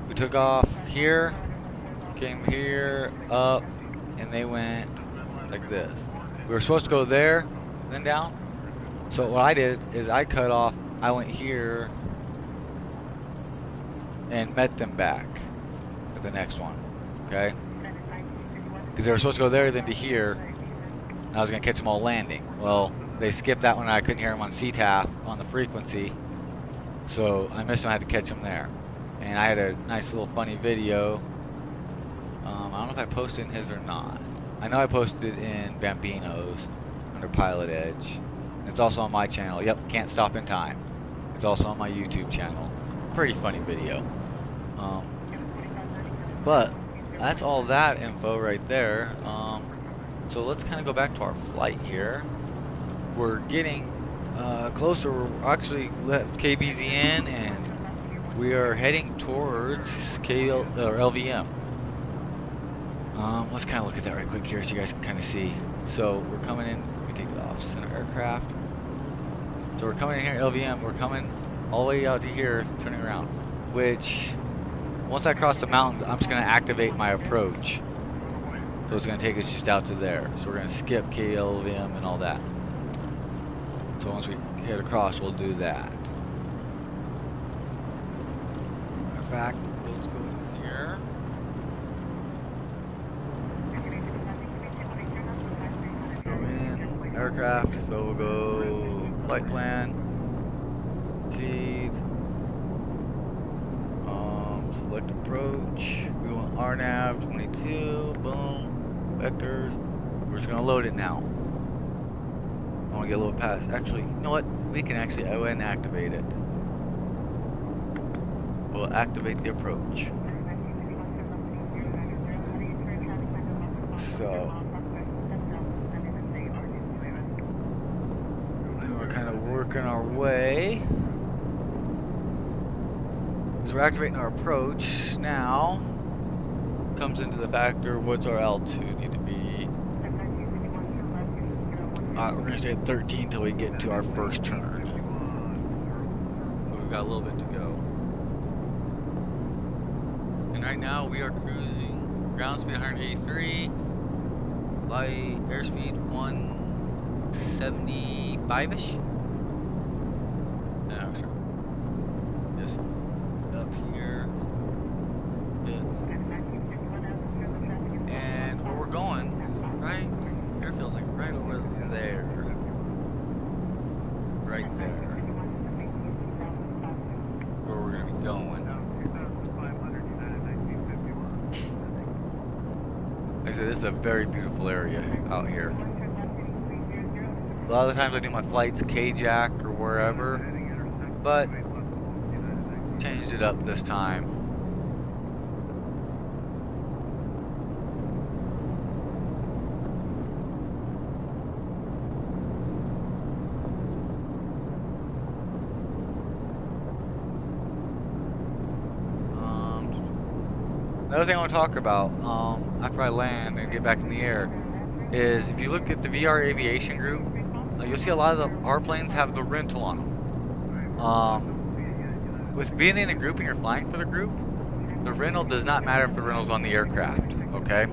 We took off here, came here, up, and they went like this. We were supposed to go there, then down. So what I did is I cut off, I went here and met them back at the next one. Okay? Because they were supposed to go there, then to here, and I was going to catch them all landing. Well, they skipped that one, and I couldn't hear them on CTAF on the frequency, so I missed them. I had to catch them there. And I had a nice little funny video. I don't know if I posted in his or not. I know I posted it in Bambino's under Pilot Edge. And it's also on my channel. Yep, Can't Stop in Time. It's also on my YouTube channel. Pretty funny video. But that's all that info right there. So let's kind of go back to our flight here. We're getting closer. We're actually left KBTM and we are heading towards KLVM. Let's kind of look at that right quick here so you guys can kind of see. So we're coming in. Let me take it off center aircraft. So we're coming in here at LVM. We're coming all the way out to here, turning around. Which, once I cross the mountains, I'm just going to activate my approach. So it's going to take us just out to there. So we're going to skip KLVM and all that. So once we head across, we'll do that. Matter of fact, let's go in here. Go in aircraft. So we'll go flight plan. Proceed. Select approach. We want RNAV 22. Boom. Vectors. We're just gonna load it now. I want to get a little past. Actually, you know what? We can actually go ahead and activate it. We'll activate the approach. So and we're kind of working our way. As we're activating our approach now, comes into the factor, what's our altitude need to be? Alright, we're going to stay at 13 until we get to our first turn. So we've got a little bit to go. And right now we are cruising ground speed 183, light airspeed 175-ish. No, sure. Yes. Up here. Good. And where we're going, right? Airfield's like right over there. Right there. Where we're gonna be going. Like I said, this is a very beautiful area out here. A lot of the times I do my flights K-Jack or wherever, but changed it up this time. Another thing I want to talk about after I land and get back in the air is if you look at the VR Aviation group, you'll see a lot of our planes have the rental on them. With being in a group and you're flying for the group, the rental does not matter if the rental's on the aircraft, okay?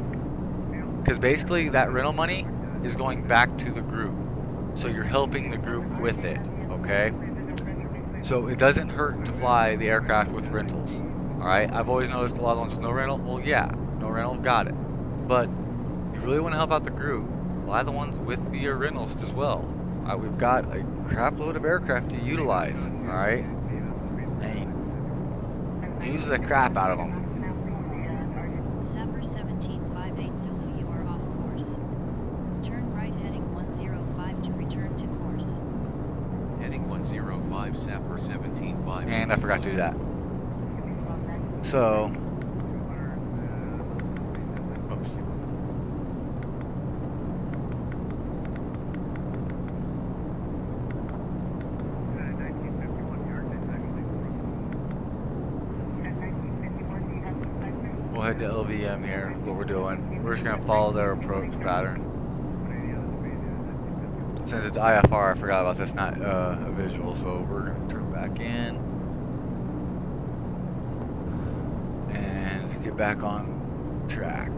Because basically that rental money is going back to the group. So you're helping the group with it, okay? So it doesn't hurt to fly the aircraft with rentals, all right? I've always noticed a lot of ones with no rental. Well, yeah, no rental, got it. But you really want to help out the group, fly the ones with the rentals as well. All right, we've got a crap load of aircraft to utilize, all right? And use the crap out of them. Sapper 1758 Zulu, you are off course. Turn right heading 105 to return to course. Heading 105 Sapper 1758. And I forgot to do that. So, oops. We'll head to LVM here, what we're doing. We're just going to follow their approach pattern. Since it's IFR, I forgot about this, not a visual, so we're going to turn back in. And get back on track.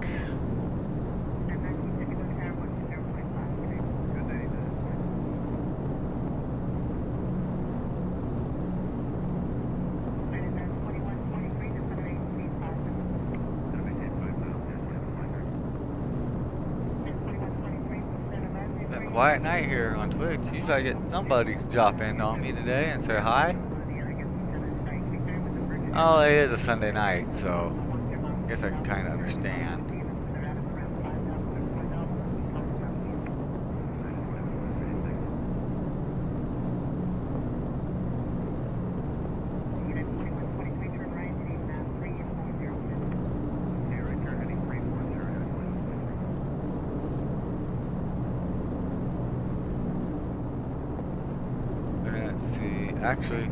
Quiet night here on Twitch. Usually I get somebody drop in on me today and say hi. Oh, it is a Sunday night, so I guess I can kind of understand. Actually,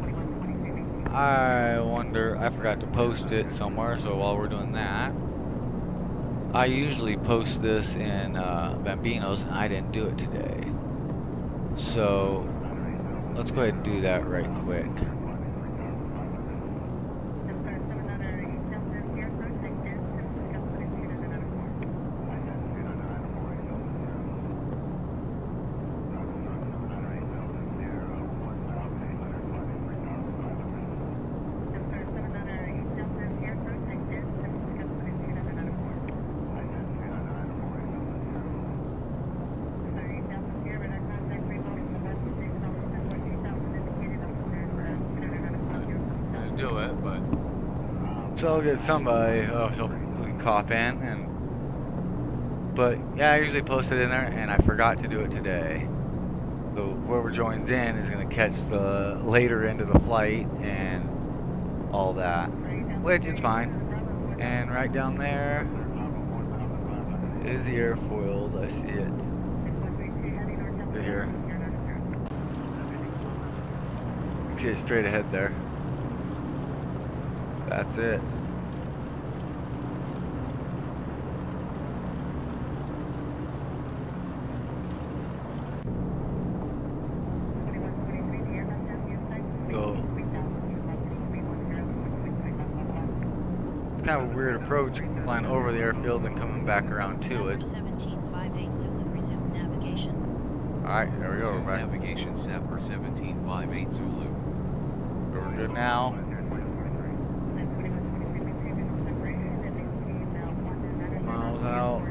I wonder, I forgot to post it somewhere, so while we're doing that, I usually post this in Bambino's, and I didn't do it today. So, let's go ahead and do that right quick. it, but so I'll get somebody. Oh, he'll cop in, and but yeah, I usually post it in there, and I forgot to do it today. So whoever joins in is gonna catch the later end of the flight and all that, which is fine. And right down there is the airfoiled. I see it right here. You see it straight ahead there. That's it. So it's kind of a weird approach, flying over the airfield and coming back around to it. 1758 Zulu, resume navigation. Alright, there we go. Resume We're back. navigation Sapper 1758 Zulu. We're good now. Miles out.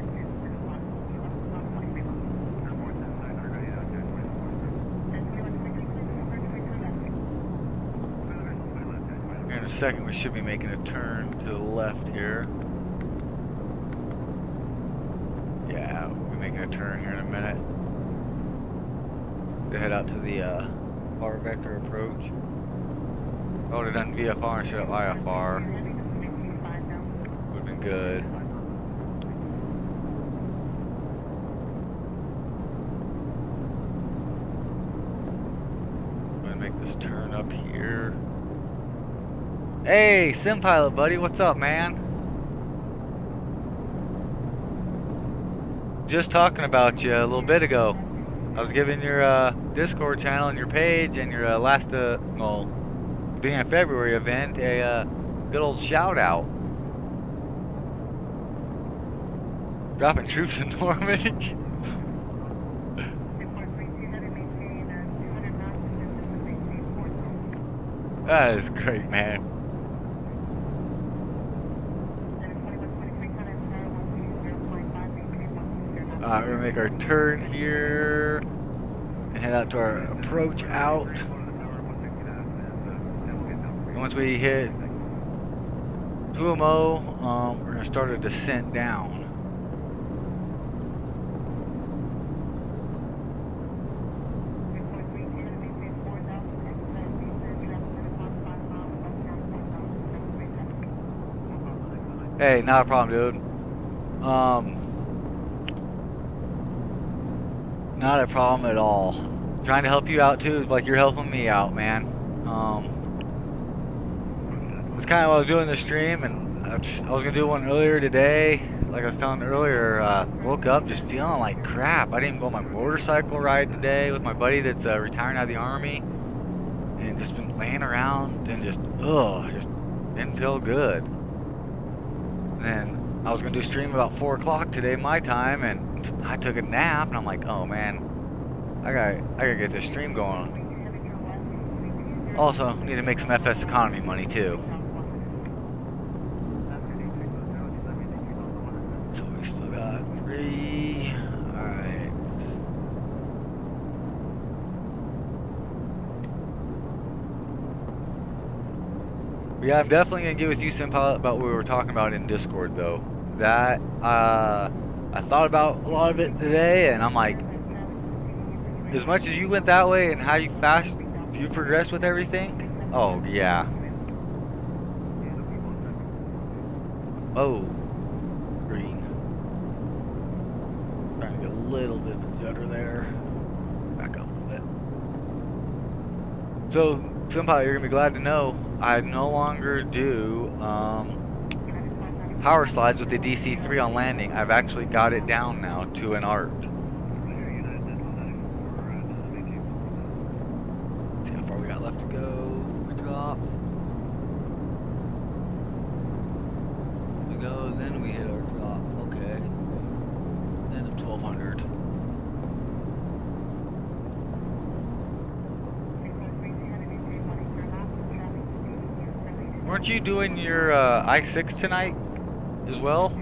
Here in a second, we should be making a turn to the left here. Yeah, we'll be making a turn here in a minute to head out to the bar vector approach. I would have done VFR instead of IFR. Would have been good. I'm gonna make this turn up here. Hey, Sim Pilot buddy, what's up, man? Just talking about you a little bit ago. I was giving your Discord channel and your page and your last well, beginning of February event a good old shout out. Dropping troops in Normandy. That is great, man. Alright, we're gonna make our turn here and head out to our approach out. And once we hit Tuamo, we're gonna start a descent down. Hey, not a problem, dude. Not a problem at all. Trying to help you out too, like you're helping me out, man. It's kind of what I was doing the stream, and I was gonna do one earlier today. Like I was telling earlier, woke up just feeling like crap. I didn't even go on my motorcycle ride today with my buddy that's retiring out of the army, and just been laying around and just just didn't feel good. And I was gonna do a stream about 4 o'clock today my time, and I took a nap, and I'm like, oh man, I gotta get this stream going. Also, need to make some FS economy money too. So we still got 3. Alright. Yeah, I'm definitely gonna get with you, Simpilot, about what we were talking about in Discord though. That I thought about a lot of it today, and I'm like, as much as you went that way and how fast you progressed with everything, oh yeah. Oh, green. Trying to get a little bit of a judder there. Back up a little bit. So, somehow you're gonna be glad to know I no longer do power slides with the DC-3 on landing. I've actually got it down now to an art. Let's see how far we got left to go. We drop. We go, then we hit our drop. Okay. Then of 1200. Weren't you doing your I-6 tonight as well?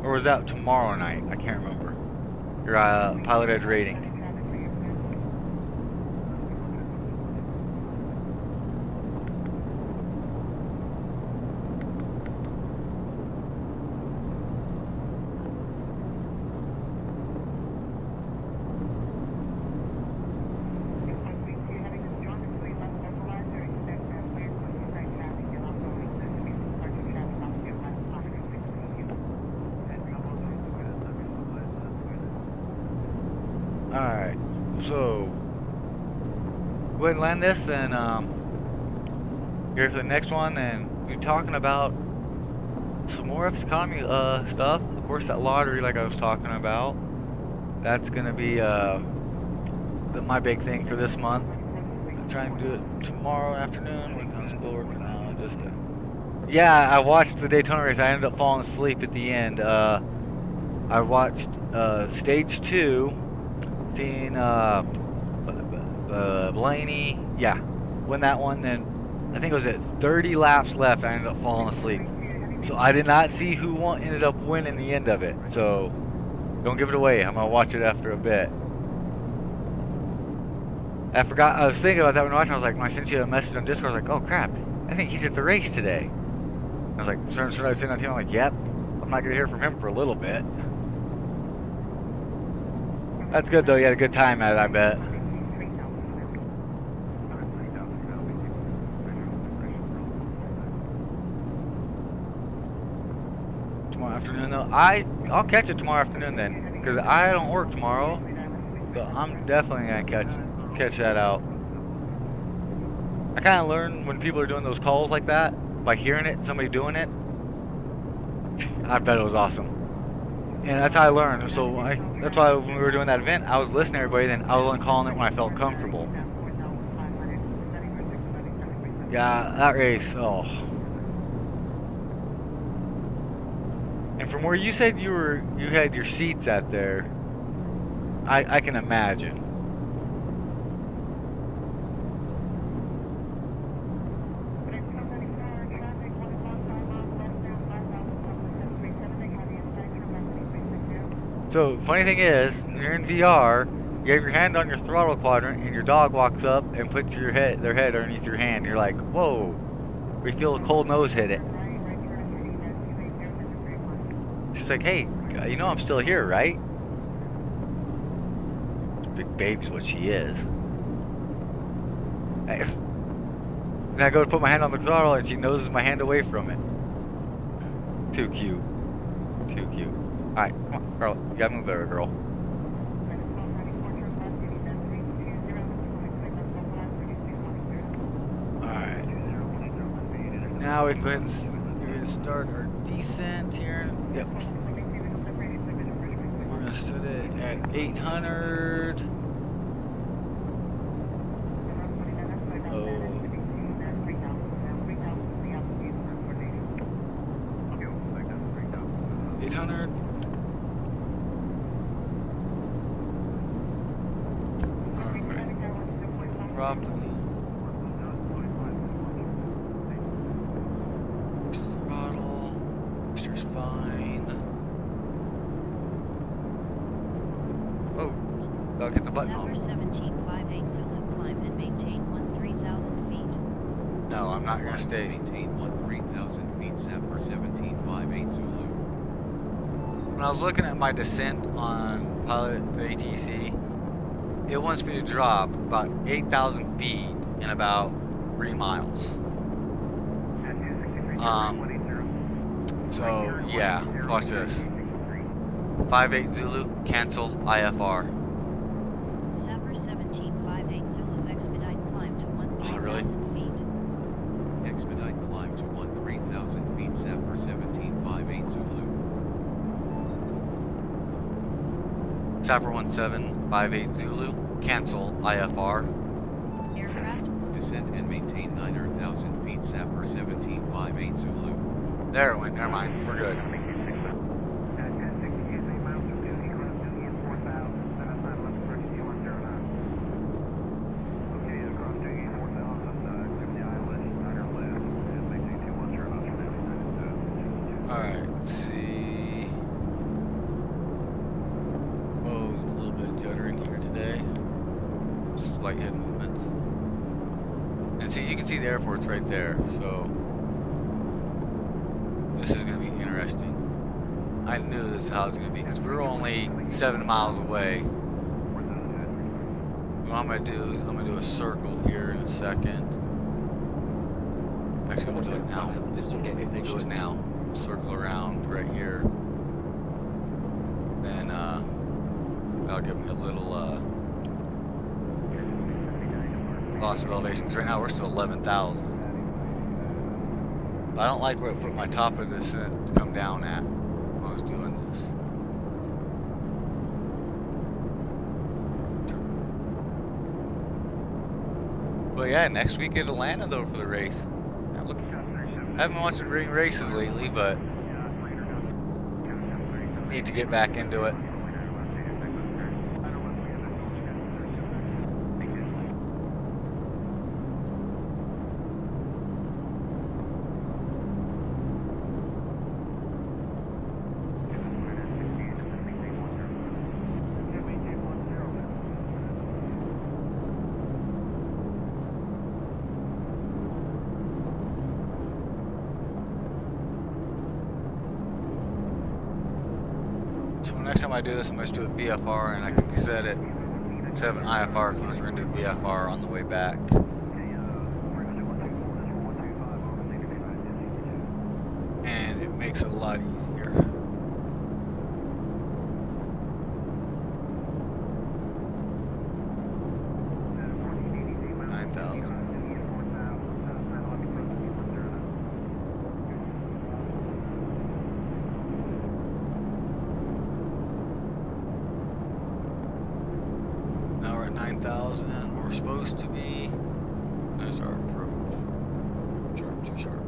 Or was that tomorrow night? I can't remember. Your Pilot Edge rating. So, go ahead and land this, and here for the next one, and we're talking about some more FS economy stuff. Of course, that lottery, like I was talking about, that's gonna be my big thing for this month. I'm trying to do it tomorrow afternoon. Working on schoolwork now. Yeah, I watched the Daytona race. I ended up falling asleep at the end. I watched stage 2, seeing Blaney, win that one. Then I think it was at 30 laps left. I ended up falling asleep, so I did not see who ended up winning the end of it. So don't give it away. I'm gonna watch it after a bit. I forgot. I was thinking about that when watching. I was like, when I sent you a message on Discord, I was like, oh crap, I think he's at the race today. I was like, should I send that to him? I'm like, yep. I'm not gonna hear from him for a little bit. That's good though. You had a good time at it, I bet. Tomorrow afternoon though, I'll catch it tomorrow afternoon then, because I don't work tomorrow, so I'm definitely gonna catch that out. I kind of learn when people are doing those calls like that by hearing it, somebody doing it. I bet it was awesome, and that's how I learned. So that's why when we were doing that event, I was listening to everybody, then I was only calling it when I felt comfortable. Yeah, that race, oh. And from where you said you had your seats at there, I can imagine. So, funny thing is, when you're in VR, you have your hand on your throttle quadrant, and your dog walks up and puts their head underneath your hand. You're like, whoa, we feel a cold nose hit it. She's like, hey, you know I'm still here, right? Big baby's what she is. And I go to put my hand on the throttle, and she noses my hand away from it. Too cute. Too cute. Alright, come on, Scarlett. You gotta move there, girl. Alright. Now we can go ahead and start our descent here. Yep. We're gonna set it at 800. Oh. 800. Properly. Throttle. Mixture's fine. Oh, I'll get the button on. 1758 Zulu climb and maintain 13,000 feet. No, I'm not gonna stay. Maintain 13,000 feet, Sapper 1758 Zulu. When I was looking at my descent on Pilot2ATC, it wants me to drop about 8,000 feet in about 3 miles. So yeah, watch this. 58 Zulu, cancel IFR. Sapper 1758 Zulu expedite climb to 13,000 feet. Expedite climb to 13,000 feet, Sapper 1758 Zulu. Sapper 1758 Zulu, cancel IFR. Aircraft. Descend and maintain 9,000 feet, Sapper 1758 Zulu. There it went, never mind, we're good. Alright, let's see. Oh, a little bit of juddering here today. Just light head movements. And see, you can see the airport's right there, so this is going to be interesting. I knew this is how it's going to be, because we're only 7 miles away. What I'm going to do is I'm going to do a circle here in a second. Actually, we'll do it now. We'll do it now. Circle around right here. Then that'll give me a little loss of elevation, because right now we're still 11,000. But I don't like where it put my top of descent to come down at when I was doing this. But yeah, next week at Atlanta though for the race. Now look, I haven't been watching ring races lately, but need to get back into it. So next time I do this, I'm going to do a VFR, and I can set it instead of an IFR, because we're going to do VFR on the way back. And it makes it a lot easier. We're supposed to be. There's our approach. Sharp, too sharp.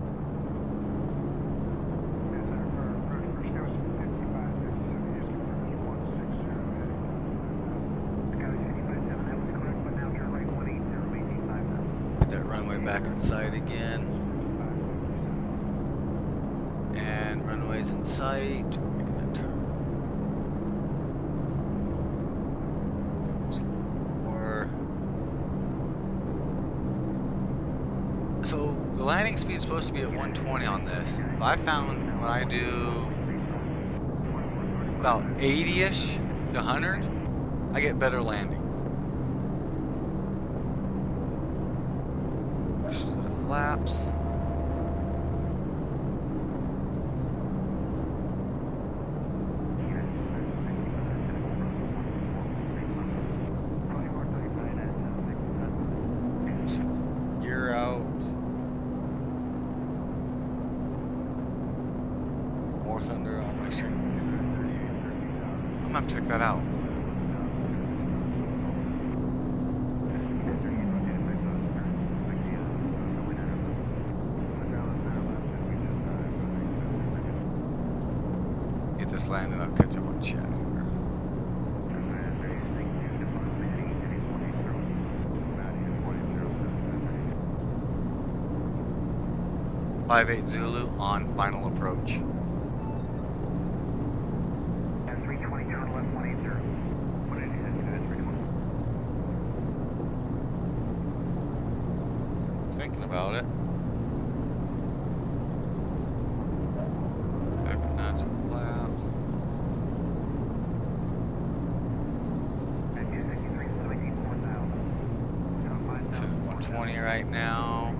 Get that runway back inside again. And runway's in sight. Making that turn. So the landing speed is supposed to be at 120 on this. But I found when I do about 80-ish to 100, I get better landings. Push to the flaps. Gear out. More thunder on my stream. I'm gonna have to check that out. Get this landed, I'll catch up on chat here. .58 Zulu on final approach. Thinking about it. Back in natural flaps. 120 right now.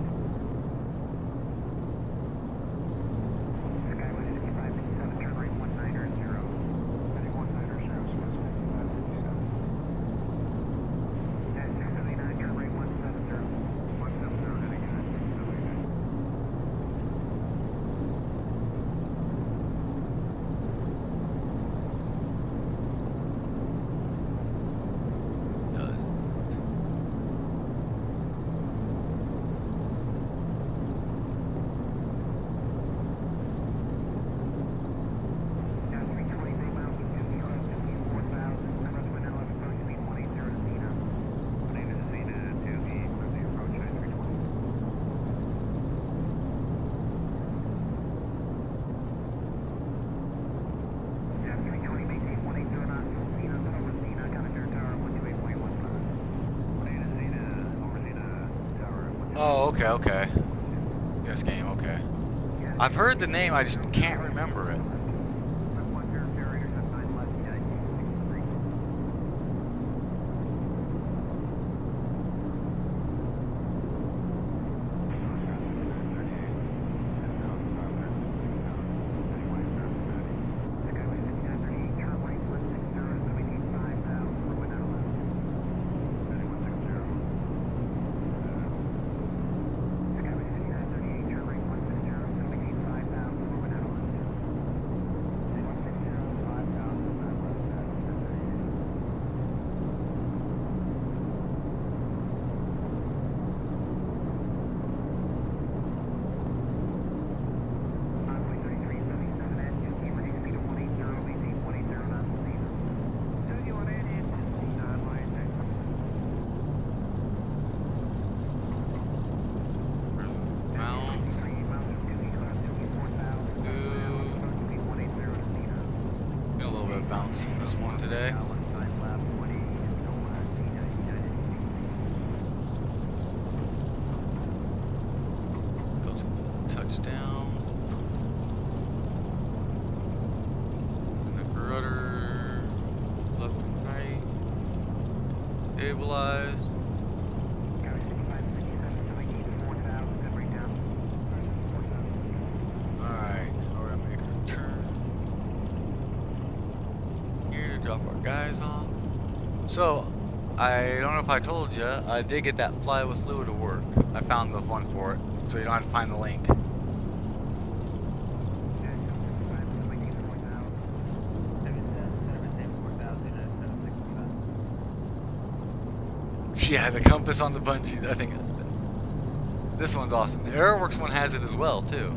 Oh, okay, okay. Yes, game, okay. I've heard the name, I just can't remember it. seen this one today. Goes touchdown. And the rudder left and right. Stabilized. Alright, now we're gonna make a turn here to drop our guys off. So, I don't know if I told you, I did get that Fly with Lou to work. I found the one for it, so you don't have to find the link. Yeah, the compass on the bungee, I think this one's awesome. The Airworks one has it as well, too.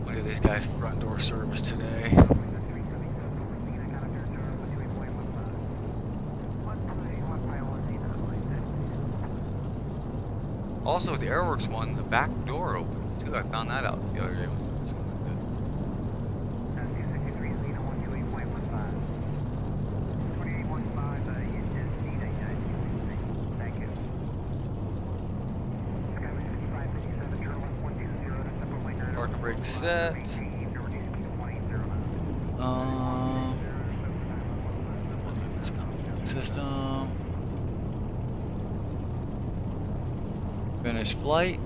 Look at these guys' front door service today. Also, with the Airworks one, the back door opens, too. I found that out the other day. Parking brake set. System. Finish flight.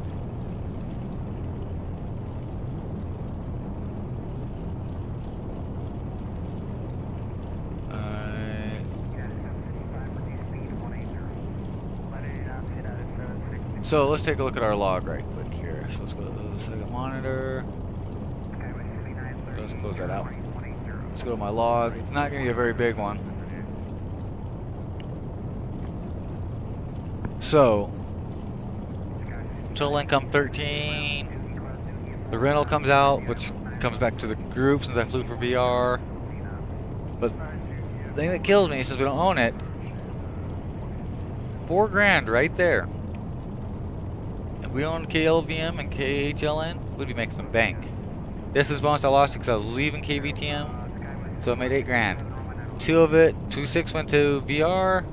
So let's take a look at our log right quick here. So let's go to the second monitor. Let's close that out. Let's go to my log. It's not going to be a very big one. So, total income 13. The rental comes out, which comes back to the group since I flew for VR. But the thing that kills me, since we don't own it, $4 grand right there. If we owned KLVM and KHLN, we'd be making some bank. This is bonus I lost because I was leaving KBTM, so I made $8 grand. 2 of it, 2.6 went to VR,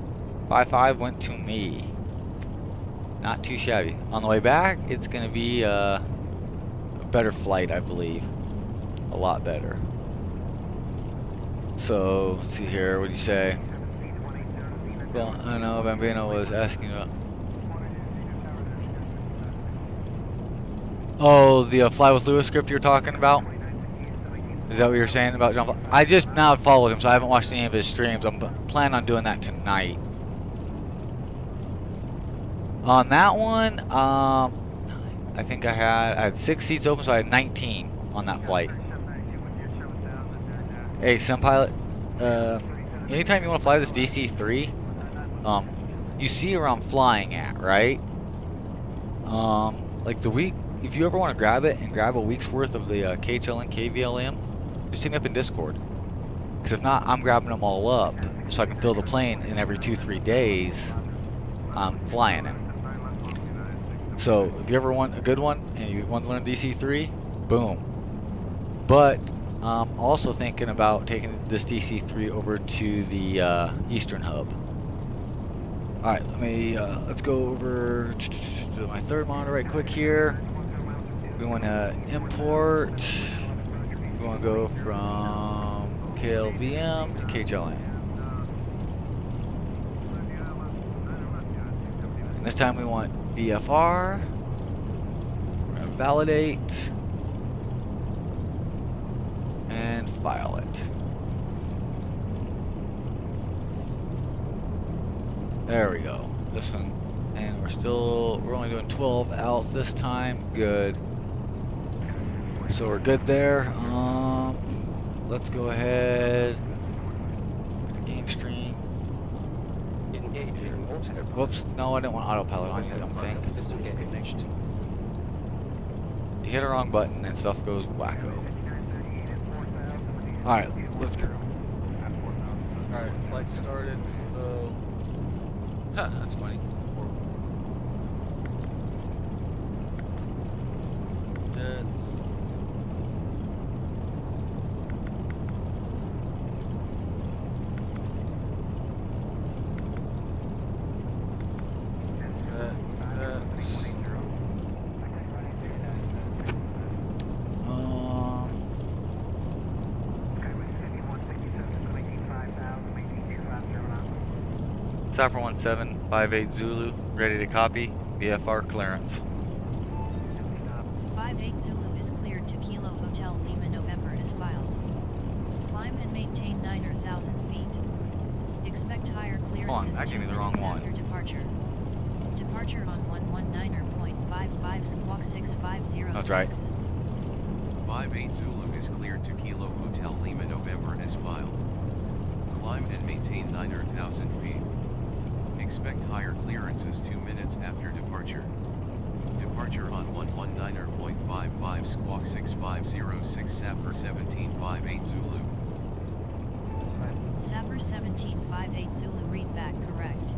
5.5 went to me. Not too shabby. On the way back, it's going to be a better flight, I believe. A lot better. So, let's see here. What do you say? Well, I know Bambino was asking about. Oh, the Fly with Lewis script you're talking about? Is that what you're saying about John? I just now followed him, so I haven't watched any of his streams. I'm planning on doing that tonight. On that one, I think I had 6 seats open, so I had 19 on that flight. Hey, Pilot, anytime you want to fly this DC-3, you see where I'm flying at, right? Like the week, if you ever want to grab it and grab a week's worth of the KHLN, KVLM, just hit me up in Discord. Because if not, I'm grabbing them all up so I can fill the plane, and every 2-3 days, I'm flying it. So, if you ever want a good one and you want to learn DC-3, boom. But I'm also thinking about taking this DC-3 over to the Eastern Hub. Alright, let's go over to my third monitor right quick here. We want to import. We want to go from KLVM to KHLN. And this time we want VFR. We're going to validate and file it. There we go. This one, and we're only doing 12 out this time. Good. So we're good there. Let's go ahead. Game stream. Whoops, no, I didn't want autopilot on, I don't think. You hit a wrong button and stuff goes wacko. Alright, let's go. Alright, flight started, so... Huh, that's funny. Sapper 1758 Zulu, ready to copy. VFR clearance. 58 Zulu is cleared to Kilo Hotel Lima November as filed. Climb and maintain 9,000 feet. Expect higher clearances that gave 2 me the wrong minutes one. after departure. Departure on 119.55 squawk 6506. That's right. 58 Zulu is cleared to Kilo Hotel Lima November as filed. Climb and maintain 9,000 feet. Expect higher clearances 2 minutes after departure. Departure on 119.55 squawk 6506 Sapper 1758 Zulu. Sapper 1758 Zulu read back correct.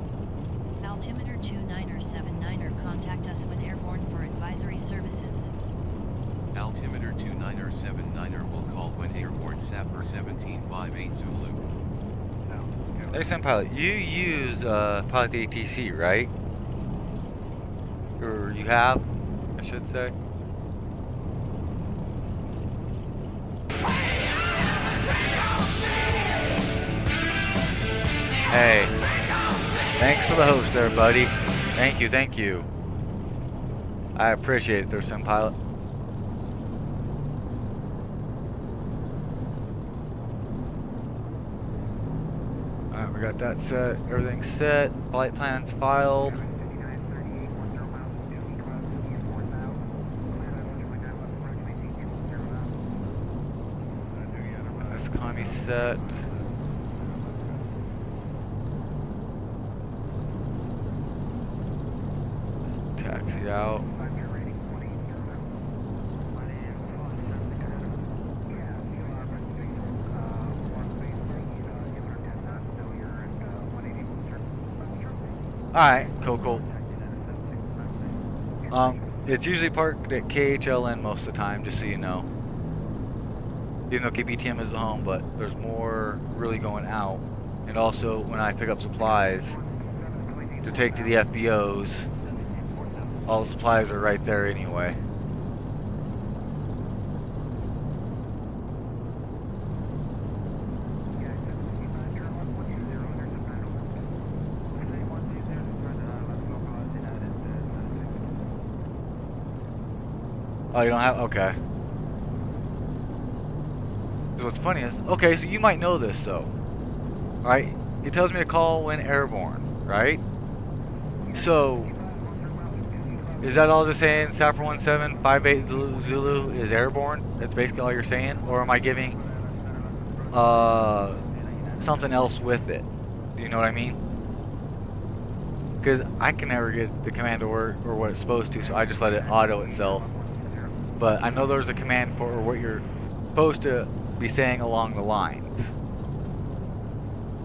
Altimeter 2979er contact us when airborne for advisory services. Altimeter 2979er will call when airborne Sapper 1758 Zulu. Hey, Sam Pilot, you use Pilot2ATC, right? Or you have, I should say. Hey, thanks for the host there, buddy. Thank you, thank you. I appreciate it there, Sam Pilot. Alright, we got that set, everything's set, flight plans filed. Connie set. Taxi out. Alright, cool. It's usually parked at KHLN most of the time, just so you know. Even though KBTM is the home, but there's more really going out. And also, when I pick up supplies to take to the FBOs, all the supplies are right there anyway. Oh, you don't have? Okay. What's funny is, okay, so you might know this though, right? It tells me to call when airborne, right? So, is that all just saying Sapper 1758 Zulu is airborne? That's basically all you're saying? Or am I giving something else with it? Do you know what I mean? Because I can never get the command to work or what it's supposed to, so I just let it auto itself. But I know there's a command for what you're supposed to be saying along the lines.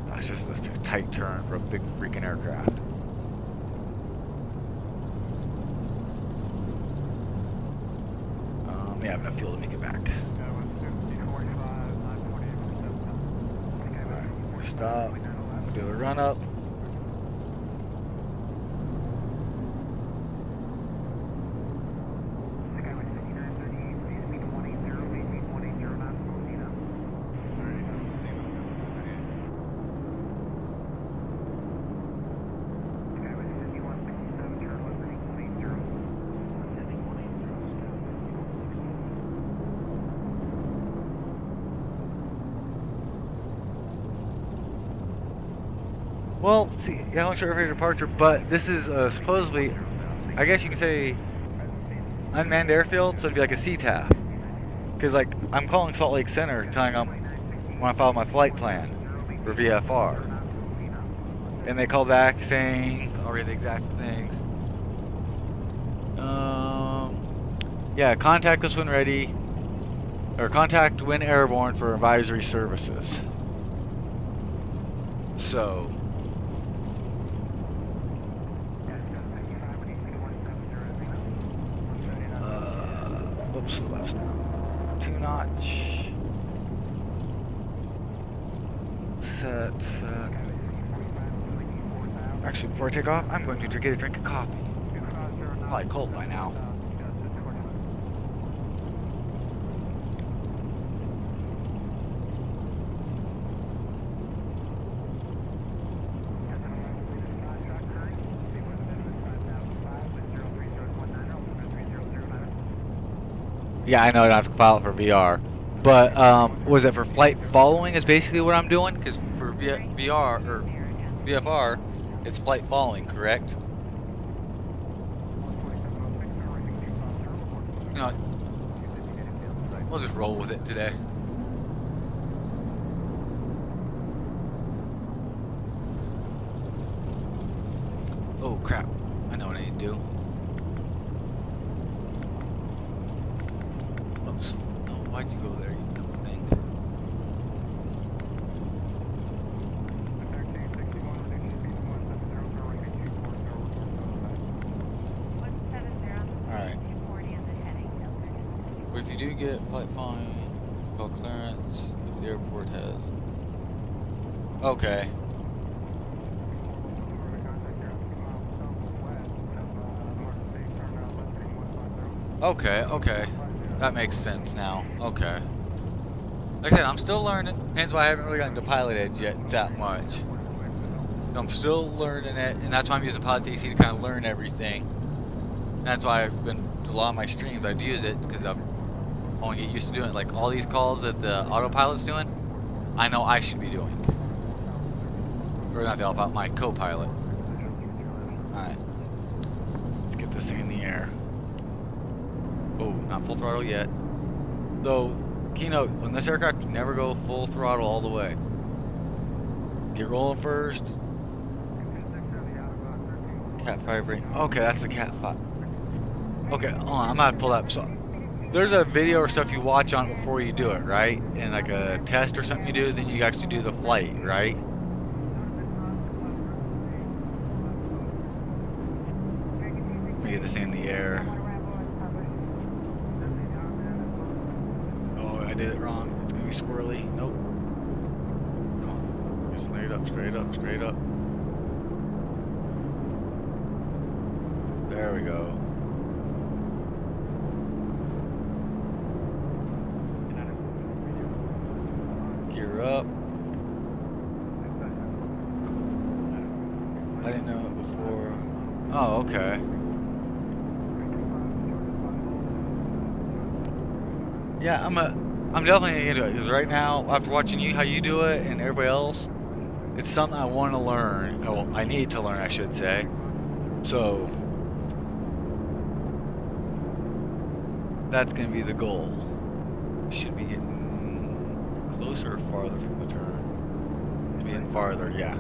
That's just a tight turn for a big freaking aircraft. We have enough fuel to make it back. Alright, stop. Do a run up. Well, see, yeah, I'm sure every departure, but this is supposedly, I guess you can say, unmanned airfield, so it'd be like a CTAF. Because, like, I'm calling Salt Lake Center, telling them when I file my flight plan for VFR. And they call back saying, I'll read the exact things. Yeah, contact us when ready, or contact when airborne for advisory services. So, Oops, flaps down. 2 notch. Set. Actually, before I take off, I'm going to get a drink of coffee. Probably cold by now. Yeah, I know I don't have to file it for VR. But, was it for flight following is basically what I'm doing? Because for VR, or VFR, it's flight following, correct? You know, we'll just roll with it today. Oh, crap. I know what I need to do. Oops. No, why'd you go there, you dumb thing? Alright. But if you do get flight following, call clearance if the airport has. Okay. Okay. That makes sense now. Okay. Like I said, I'm still learning. Hence why I haven't really gotten to Pilot Edge yet that much. I'm still learning it, and that's why I'm using Pilot2ATC to kind of learn everything. And that's why I've been, a lot of my streams, I'd use it, because I want to get used to doing it. Like all these calls that the autopilot's doing, I know I should be doing. Or not the autopilot, my co-pilot. Alright. Let's get this thing in the air. Oh, not full throttle yet. Though, keynote, on this aircraft, you never go full throttle all the way. Get rolling first. Cat 5 ring. Okay, that's the Cat 5. Okay, hold on, I'm gonna have to pull that up. So, there's a video or stuff you watch on it before you do it, right? And like a test or something you do, then you actually do the flight, right? Let me get this thing in the air. Oh, I did it wrong. It's gonna be squirrely. Nope. Come on. Straight up, straight up, straight up. There we go. Gear up. I didn't know it before. Oh, okay. Yeah, I'm definitely into it, because right now, after watching you, how you do it, and everybody else, it's something I want to learn. Oh, I need to learn, I should say. So, that's going to be the goal. Should be getting closer or farther from the turn. Being farther, yeah.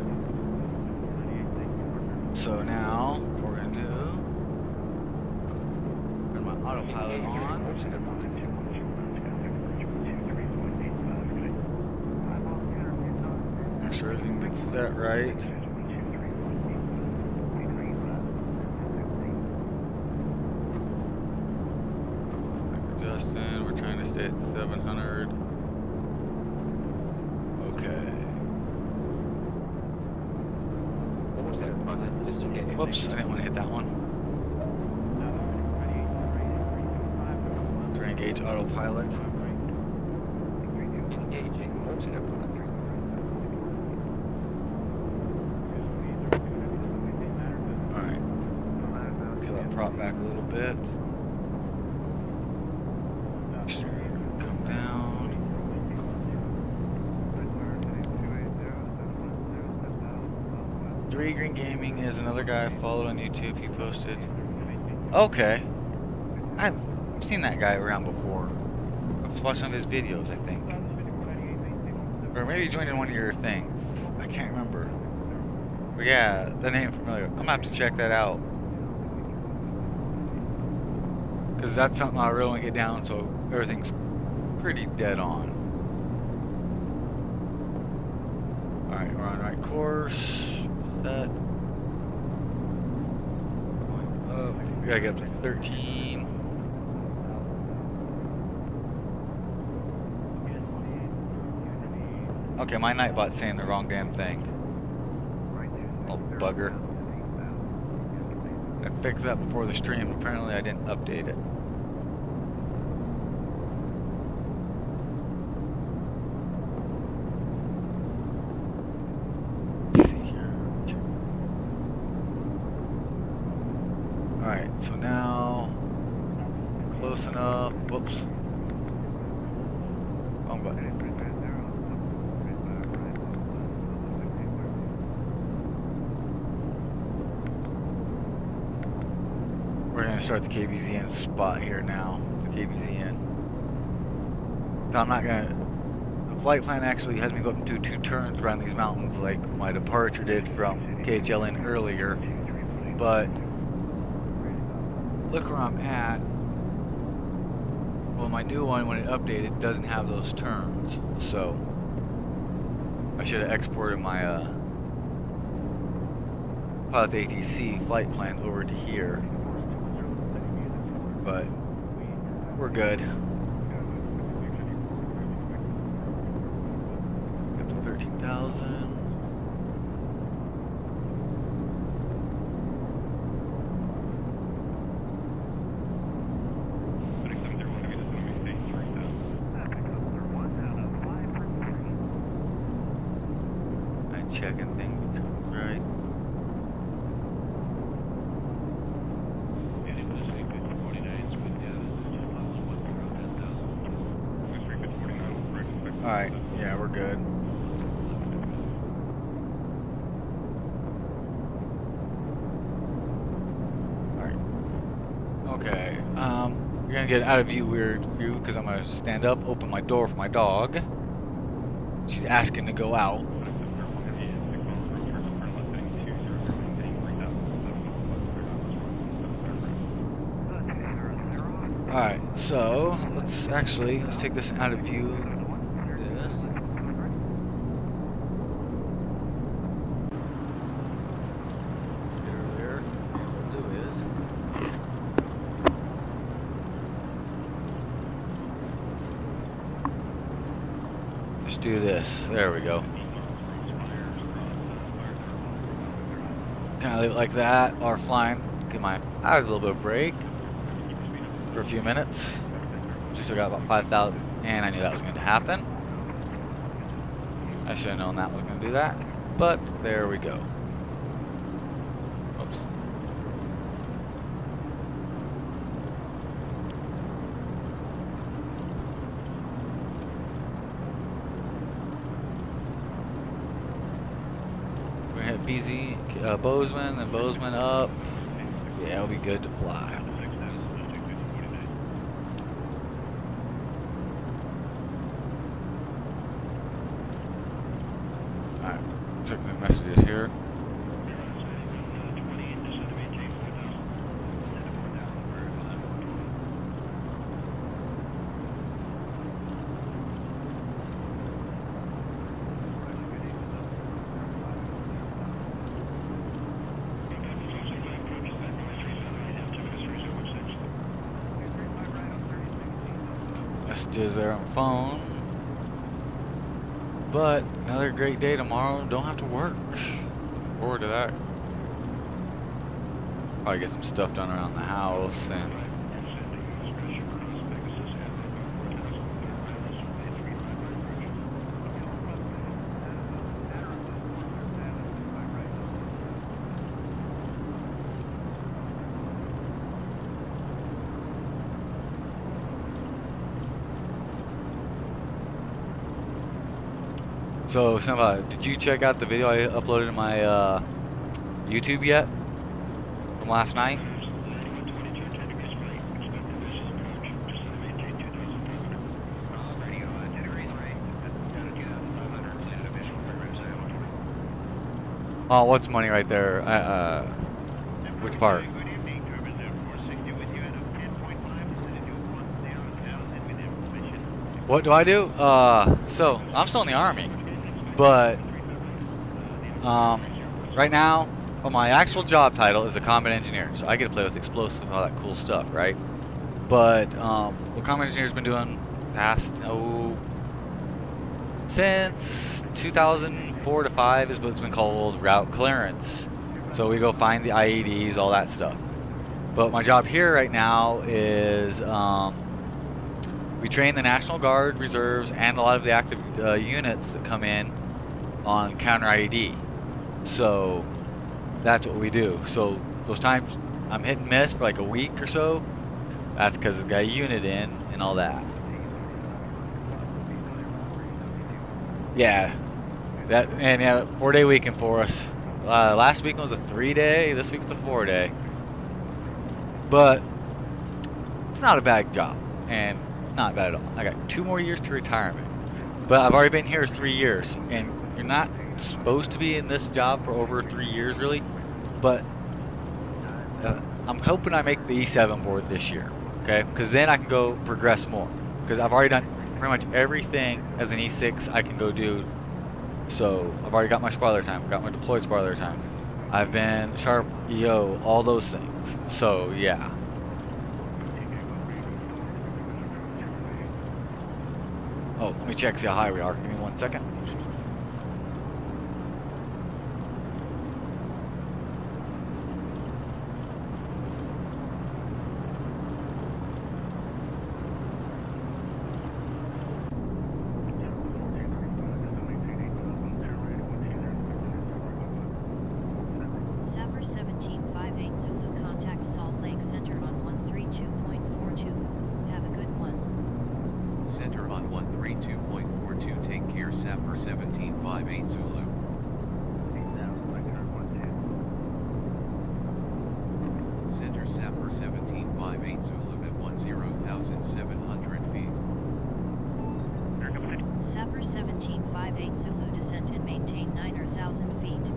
So now, what we're going to do, turn my autopilot on. Make sure everything gets set right. Justin, we're trying to stay at 700. Okay. Whoops, I didn't want to hit that one. To engage autopilot. Engaging autopilot. Alright. Peel that prop back a little bit. Come down. Three Green Gaming is another guy I followed on YouTube. He posted. Okay. I've seen that guy around before. I've watched some of his videos, I think. Or maybe he joined in one of your things. I can't remember. But yeah, the name familiar. I'm gonna have to check that out. Because that's something I really want to get down so everything's pretty dead on. Alright, we're on the right course. Set. Going up. We gotta get up to 13. Okay, my Nightbot's saying the wrong damn thing. Oh, bugger. I fixed that before the stream. Apparently I didn't update it. Let's see here. Alright, so now... Close enough. Whoops. Wrong button. We're going to start the KBZN spot here now. The KBZN. So I'm not going to... The flight plan actually has me go up and do 2 turns around these mountains like my departure did from KHLN earlier. But... Look where I'm at. Well, my new one, when it updated, doesn't have those turns. So... I should have exported my Pilot2ATC flight plan over to here. But we're good. Up to 13,000. I'm checking things right. Alright, yeah, we're good. Alright. Okay, we're gonna get out of view weird view because I'm gonna stand up, open my door for my dog. She's asking to go out. Alright, so let's take this out of view. This. Get her there. And what we'll do is just do this. There we go. Kind of leave it like that while we're flying. Give my eyes a little bit of break for a few minutes. Just got about 5,000, and I knew that was going to happen. I should have known that was going to do that, but there we go. Oops. We're going to hit BZ, Bozeman, then Bozeman up. Yeah, it'll be good to fly. Check the messages here. Messages there on phone. But another great day tomorrow. Don't have to work. Looking forward to that. Probably get some stuff done around the house and so, did you check out the video I uploaded to my YouTube yet? From last night? Oh, what's money right there? Which part? What do I do? So, I'm still in the Army. But right now, well, my actual job title is a combat engineer, so I get to play with explosives and all that cool stuff, right? But what combat engineer's been doing past since 2004 to 5 is what's been called route clearance. So we go find the IEDs, all that stuff. But my job here right now is we train the National Guard, reserves, and a lot of the active units that come in on counter IED. So that's what we do. So those times I'm hit and miss for like a week or so. That's because I've got a unit in and all that. Yeah, that and yeah, 4-day weekend for us. Last week was a 3-day. This week's a 4-day. But it's not a bad job, and not bad at all. I got 2 more years to retirement, but I've already been here 3 years, and you're not supposed to be in this job for over 3 years, really. But I'm hoping I make the E7 board this year, okay? Because then I can go progress more. Because I've already done pretty much everything as an E6 I can go do. So I've already got my squad leader time, got my deployed squad leader time. I've been sharp EO, all those things. So yeah. Oh, let me check, see how high we are. Give me 1 second. Center on 132.42, take care Sapper 1758 Zulu. Center Sapper 1758 Zulu at 10,700 feet. Sapper 1758 Zulu descent and maintain 9,000 feet.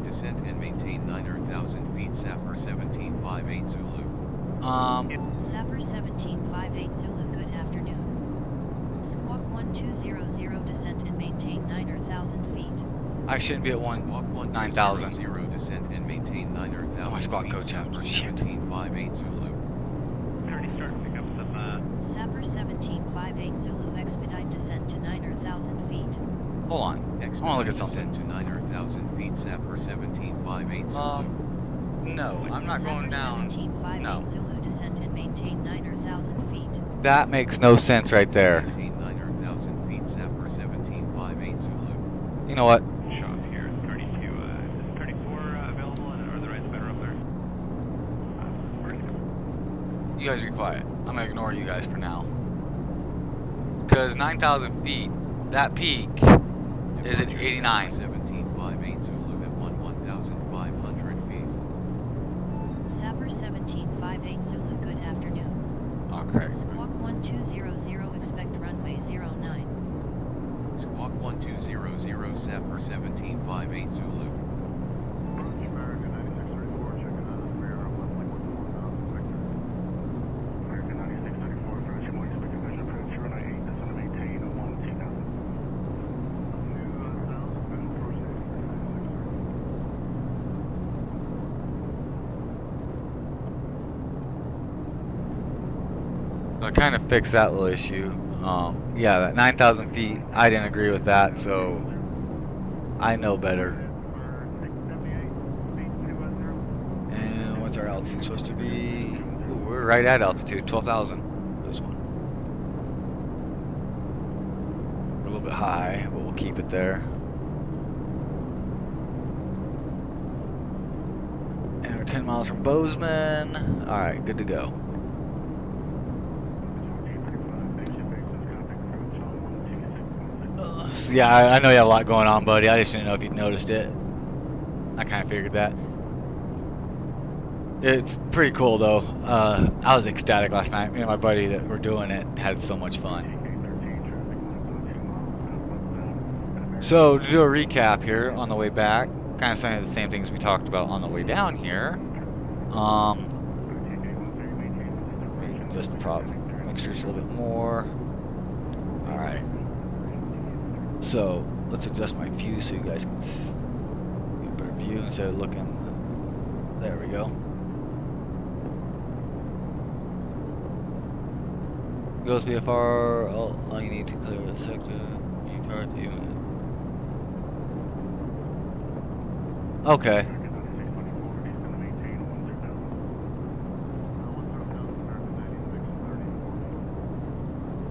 Descent and maintain 9,000 feet Sapper 1758 Zulu. Sapper 1758 Zulu, good afternoon. Squawk 1200 descent and maintain 9,000 feet. I shouldn't be at 9,000. 0 descent and maintain 9,000 Oh, my squad feet. coach out. Sapper Shit. 1758 Zulu. 30 start to pick up some, Sapper 1758 Zulu expedite descent to 9,000 feet. Hold on. I want to look at something. Descent to 9,000 feet Sapper 1758 Zulu. No, I'm not going down. 1758 No. Zulu descent and maintain 9,000 feet. That makes no sense right there. Maintain 9,000 feet Sapper 1758 Zulu. You know what? show up here, 32, is 34 available, and are the rights better up there? You guys be quiet. I'm going to ignore you guys for now. Because 9,000 feet, that peak is at 89. 1758 Zulu at 1,500 feet. Sapper 1758 Zulu, good afternoon. Oh, correct. Squawk 1200 expect runway 09. Squawk 1200 Sapper 1758 Zulu. I kind of fixed that little issue. Yeah, that 9,000 feet, I didn't agree with that, so I know better. And what's our altitude supposed to be? Ooh, we're right at altitude, 12,000. This one. We're a little bit high, but we'll keep it there. And we're 10 miles from Bozeman. Alright, good to go. Yeah, I know you have a lot going on, buddy. I just didn't know if you'd noticed it. I kind of figured that. It's pretty cool, though. I was ecstatic last night. Me and my buddy that were doing it had so much fun. So, to do a recap here on the way back, kind of saying the same things we talked about on the way down here. Just probably make sure it's a little bit more. All right. So let's adjust my view so you guys can get a better view instead of looking. There we go. Goes VFR. All you need to clear the sector. You prior to unit. Okay.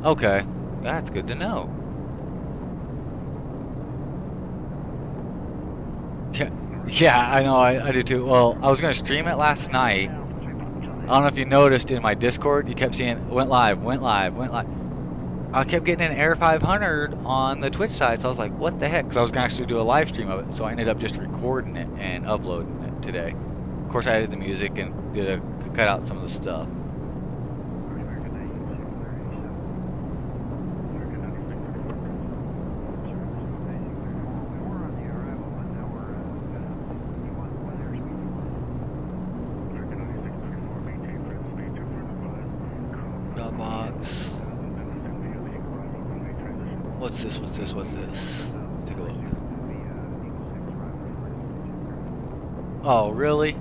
Okay. That's good to know. Yeah, I know, I do too. Well, I was going to stream it last night. I don't know if you noticed in my Discord, you kept seeing went live, went live, went live. I kept getting an error 500 on the Twitch side, so I was like, what the heck? Because I was going to actually do a live stream of it, so I ended up just recording it and uploading it today. Of course, I added the music and cut out some of the stuff. What's this? What's this? What's this? Take a look. Oh, really?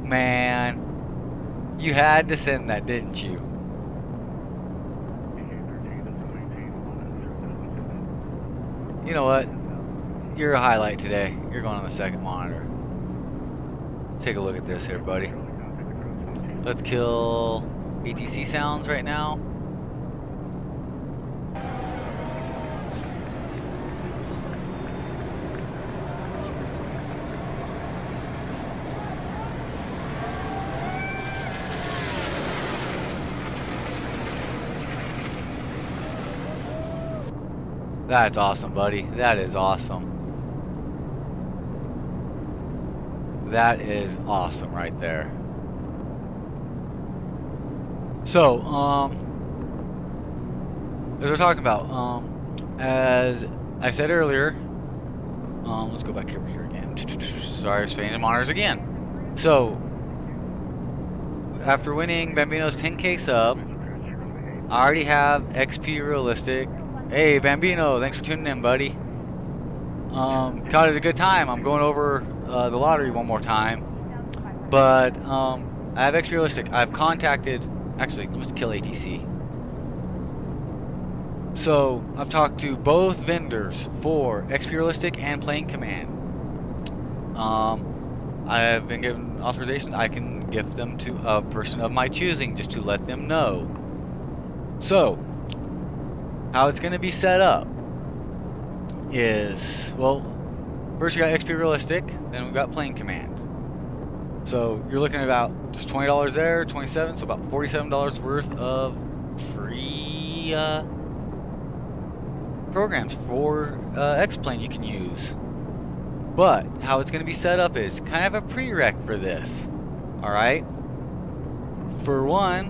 Man, you had to send that, didn't you? You know what? You're a highlight today. You're going on the second monitor. Take a look at this here, buddy. Let's kill ATC sounds right now. That's awesome, buddy. That is awesome. That is awesome right there. So, as we're talking about, as I said earlier, let's go back over here again. Sorry, I was changing monitors again. So, after winning Bambino's 10K sub, I already have XP Realistic. Hey, Bambino, thanks for tuning in, buddy. Caught it a good time. I'm going over the lottery one more time. But I have XP Realistic. I've contacted... Actually, let's kill ATC. So, I've talked to both vendors for XP Realistic and Plane Command. I have been given authorization. I can gift them to a person of my choosing just to let them know. So, how it's going to be set up is, well, first we got XP Realistic, then we've got Plane Command. So you're looking at about just $20 there, 27, so about $47 worth of free programs for X-Plane you can use. But how it's going to be set up is kind of a prereq for this. Alright? For one,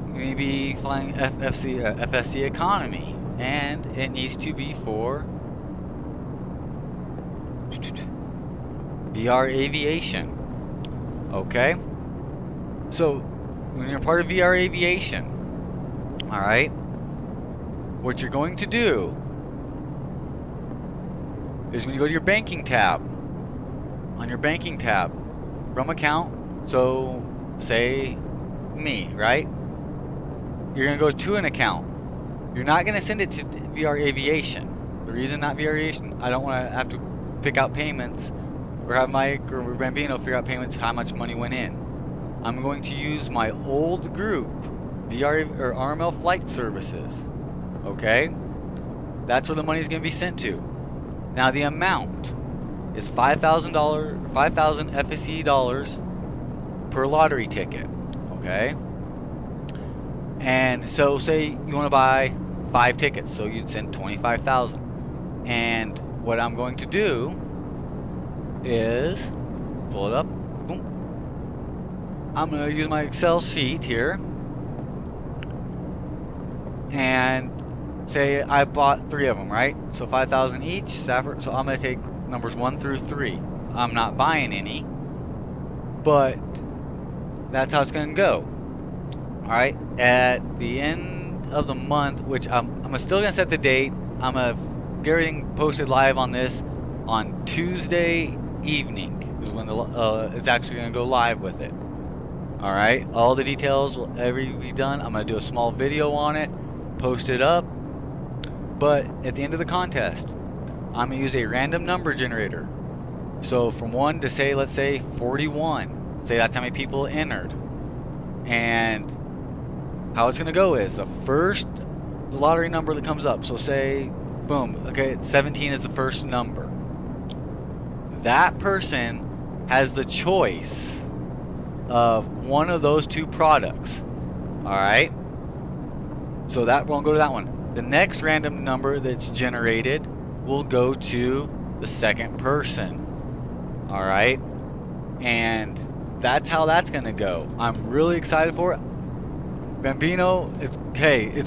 you're going to be flying FSC economy, and it needs to be for VR aviation. Okay? So, when you're part of VR aviation, alright, what you're going to do is when you go to your banking tab, on your banking tab, from account, so say me, right? You're going to go to an account. You're not going to send it to VR aviation. The reason not VR aviation, I don't want to have to pick out payments or have Mike or Bambino figure out payments, how much money went in. I'm going to use my old group, VR or RML Flight Services. Okay? That's where the money is going to be sent to. Now the amount is $5,000, 5,000 FSC dollars per lottery ticket. Okay? And so say you want to buy 5 tickets, so you'd send 25,000. And what I'm going to do is pull it up. Boom. I'm going to use my Excel sheet here and say I bought 3 of them, right? So 5,000 each. So I'm going to take numbers 1 through 3. I'm not buying any, but that's how it's going to go. All right. At the end of the month, which I'm still going to set the date. I'm going to get everything posted live on this on Tuesday evening is when it's actually going to go live with it. All right, all the details will be done. I'm going to do a small video on it, post it up. But at the end of the contest, I'm going to use a random number generator. So from 1 to say, let's say 41. Say that's how many people entered. And how it's going to go is the first lottery number that comes up. So say, boom, okay, 17 is the first number. That person has the choice of one of those two products. Alright? So that won't go to that one. The next random number that's generated will go to the second person. Alright? And that's how that's going to go. I'm really excited for it. Bambino, it's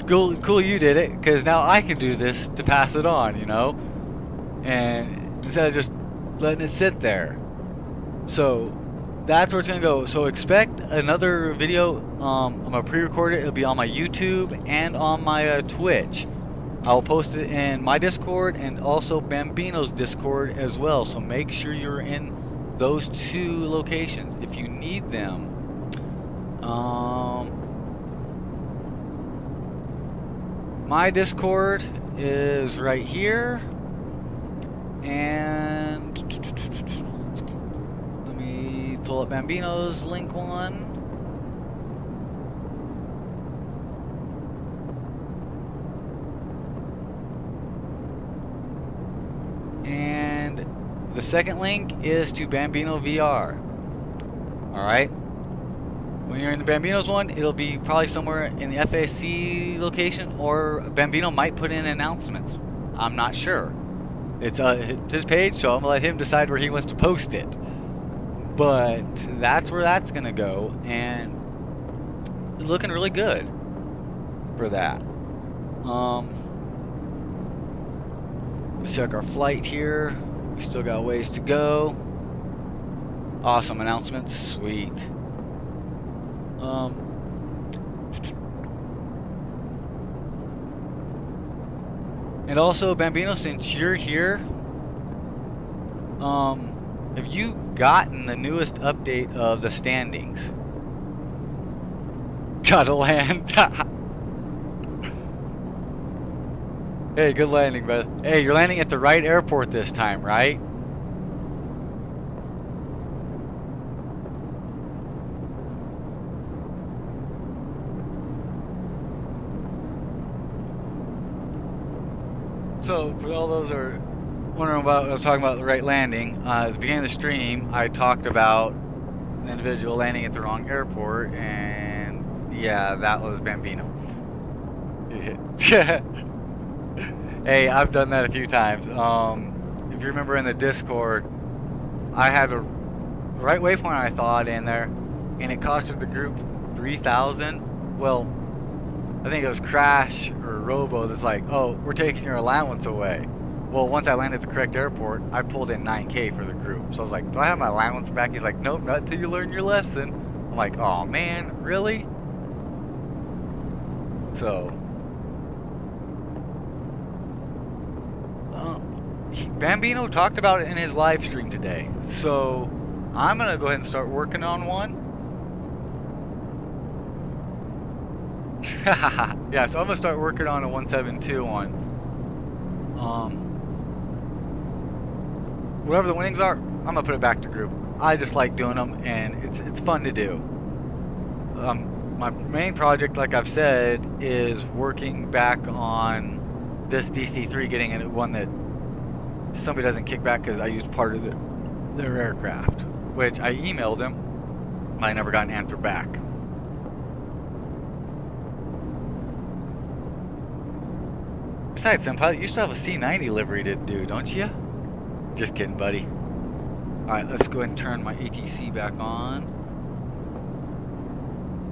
cool you did it, because now I can do this to pass it on, you know? And instead of just letting it sit there. So that's where it's gonna go. So expect another video. I'm gonna pre-record it. It'll be on my YouTube and on my Twitch. I'll post it in my Discord and also Bambino's Discord as well. So make sure you're in those two locations if you need them. My Discord is right here, and let me pull up Bambino's link one. And the second link is to Bambino VR. Alright? When you're in the Bambino's one, it'll be probably somewhere in the FAC location, or Bambino might put in announcements. I'm not sure. It's his page, so I'm going to let him decide where he wants to post it. But that's where that's going to go, and it's looking really good for that. Let's check our flight here. We still got a ways to go. Awesome announcements. Sweet. And also, Bambino, since you're here, have you gotten the newest update of the standings? Gotta land. Hey, good landing, brother. Hey, you're landing at the right airport this time, right? So, for all those who are wondering about what I was talking about, the right landing, at the beginning of the stream, I talked about an individual landing at the wrong airport, and yeah, that was Bambino. Hey, I've done that a few times. If you remember in the Discord, I had a right waypoint, I thought, in there, and it costed the group 3,000. Well, I think it was Crash or Robo that's like, oh, we're taking your allowance away. Well, once I landed at the correct airport, I pulled in 9K for the group. So I was like, do I have my allowance back? He's like, nope, not until you learn your lesson. I'm like, oh man, really? So, Bambino talked about it in his live stream today. So, I'm going to go ahead and start working on one. Yeah, so I'm gonna start working on a 172 one. Whatever the winnings are, I'm gonna put it back to group. I just like doing them, and it's fun to do. My main project, like I've said, is working back on this DC-3, getting it one that somebody doesn't kick back because I used part of their aircraft, which I emailed them, but I never got an answer back. Besides, Senpai, you still have a C90 livery to do, don't you? Just kidding, buddy. Alright, let's go ahead and turn my ATC back on.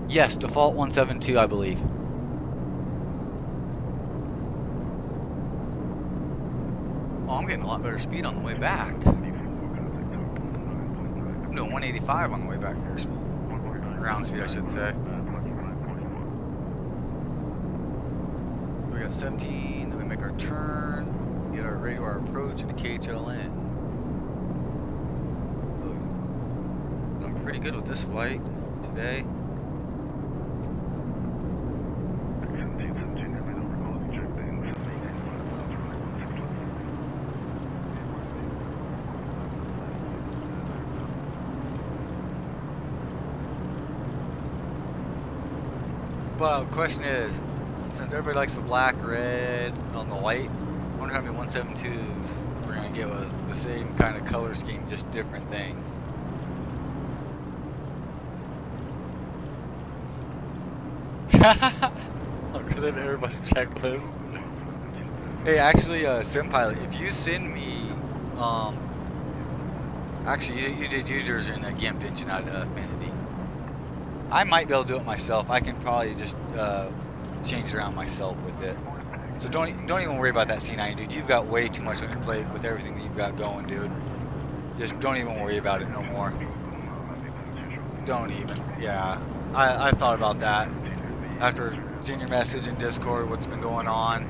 Yes, default 172, I believe. Oh, I'm getting a lot better speed on the way back. I'm doing 185 on the way back there. Ground speed, I should say. We got 17, then we make our turn, get our ready to our approach into KHLN. I'm pretty good with this flight today. Well, the question is, since everybody likes the black, red, on the white, I wonder how many 172s we're gonna get with the same kind of color scheme, just different things. Longer than everybody's checklist. Hey, actually, SimPilot, if you send me, actually, you did use yours in a GIMP engine, not Affinity. I might be able to do it myself. I can probably just change it around myself with it. So don't even worry about that C9, dude. You've got way too much on your plate with everything that you've got going, dude. Just don't even worry about it no more. Don't even. Yeah, I thought about that after seeing your message in Discord, what's been going on.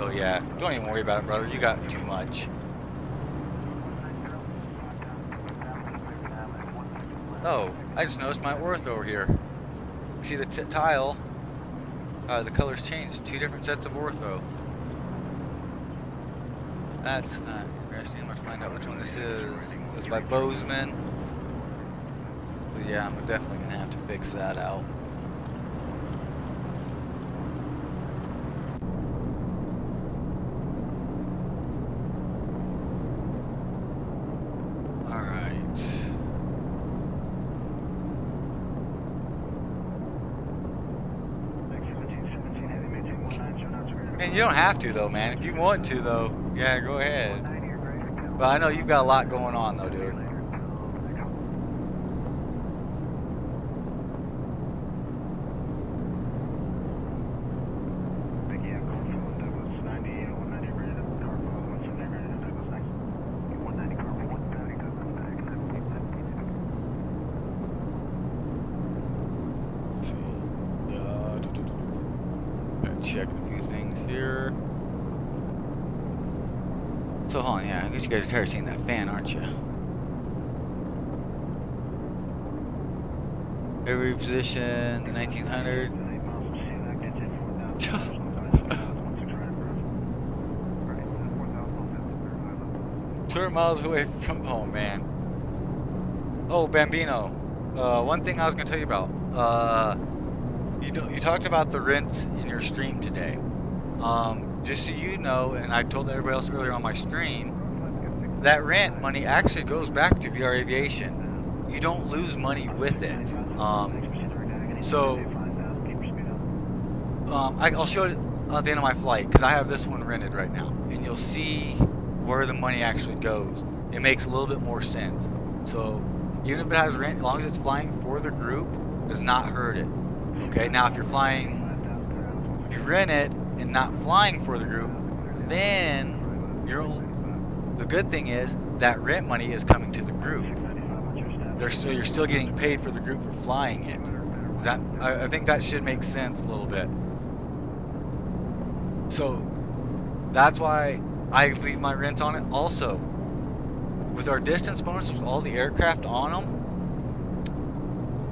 Oh yeah, don't even worry about it, brother. You got too much. Oh, I just noticed my ortho over here. See the tile? The colors changed. 2 different sets of ortho. That's not interesting. I'm gonna find out which one this is. So it's by Bozeman. But yeah, I'm definitely gonna have to fix that out. Man, you don't have to though, man. If you want to though, yeah, go ahead. But I know you've got a lot going on though, dude. Checking a few things here. So hold on, yeah, I guess you guys are tired of seeing that fan, aren't you? Every position, the 1900. 200 miles away from home, man. Oh, Bambino. One thing I was gonna tell you about. You talked about the rent in your stream today. Just so you know, and I told everybody else earlier on my stream, that rent money actually goes back to VR Aviation. You don't lose money with it. I'll show it at the end of my flight because I have this one rented right now, and you'll see where the money actually goes. It makes a little bit more sense. So even if it has rent, as long as it's flying for the group, does not hurt it. Okay, now if you rent it and not flying for the group, then the good thing is that rent money is coming to the group. You're still getting paid for the group for flying it. I think that should make sense a little bit. So that's why I leave my rents on it. Also, with our distance bonus, with all the aircraft on them,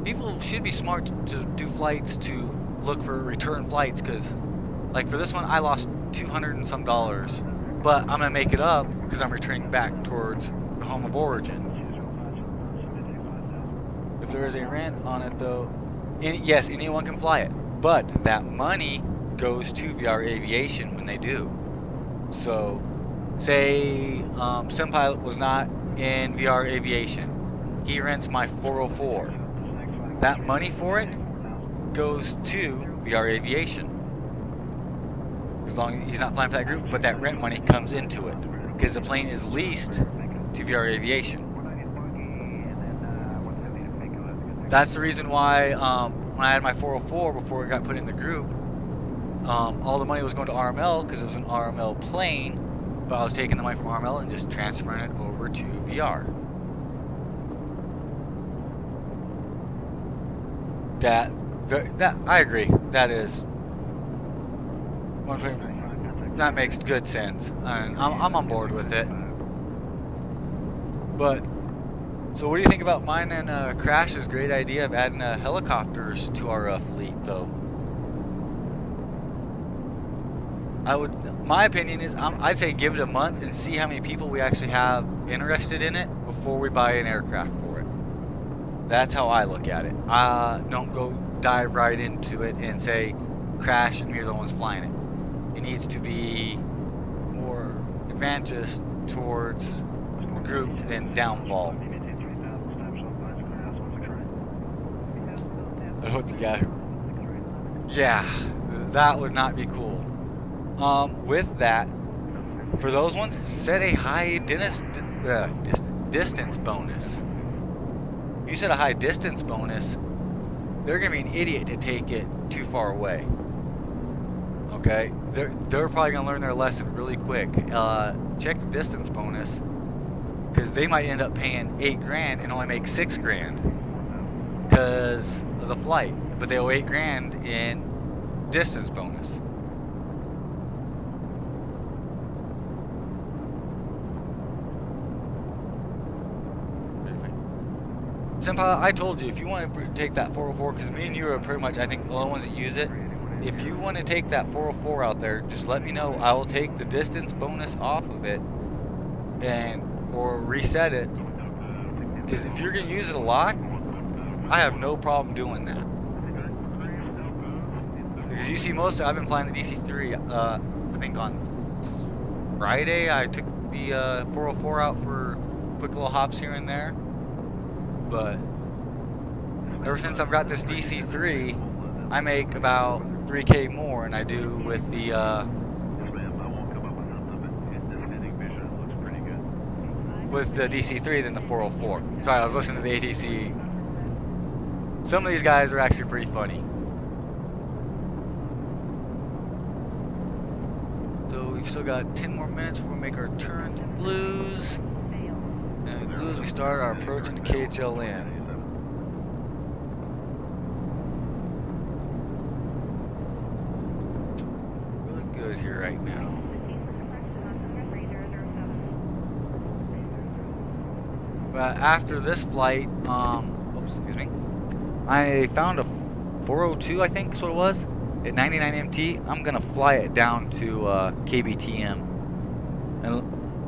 people should be smart to do flights to look for return flights, because like for this one I lost $200 and some, but I'm gonna make it up because I'm returning back towards the home of origin. If there is a rent on it though, yes, anyone can fly it, but that money goes to VR Aviation when they do. So say SimPilot was not in VR Aviation, he rents my 404. That money for it goes to VR Aviation. As long as he's not flying for that group, but that rent money comes into it because the plane is leased to VR Aviation. That's the reason why when I had my 404 before it got put in the group, all the money was going to RML because it was an RML plane, but I was taking the money from RML and just transferring it over to VR. That I agree. That makes good sense, and I'm on board with it. But so, what do you think about mine and Crash's great idea of adding helicopters to our fleet, though? My opinion is, I'd say give it a month and see how many people we actually have interested in it before we buy an aircraft for it. That's how I look at it. Don't go dive right into it and say crash and you're the ones flying it. It needs to be more advantageous towards the group than downfall. Oh, yeah, that would not be cool. With that, for those ones, set a high distance bonus. If you set a high distance bonus, they're gonna be an idiot to take it too far away. Okay, they're probably gonna learn their lesson really quick. Check the distance bonus, because they might end up paying $8,000 and only make $6,000 because of the flight, but they owe $8,000 in distance bonus. Senpai, I told you, if you want to take that 404, because me and you are pretty much, I think, the only ones that use it. If you want to take that 404 out there, just let me know. I will take the distance bonus off of it or reset it. Because if you're going to use it a lot, I have no problem doing that. Because you see, I've been flying the DC-3, I think on Friday, I took the 404 out for quick little hops here and there. But ever since I've got this DC-3, I make about 3K more than I do with the DC-3 than the 404. Sorry, I was listening to the ATC. Some of these guys are actually pretty funny. So we've still got 10 more minutes before we make our turn to blues. And at blues, we start our approach into KHLN. Really good here right now. But after this flight, excuse me, I found a 402, I think is what it was, at 99 MT. I'm gonna fly it down to KBTM and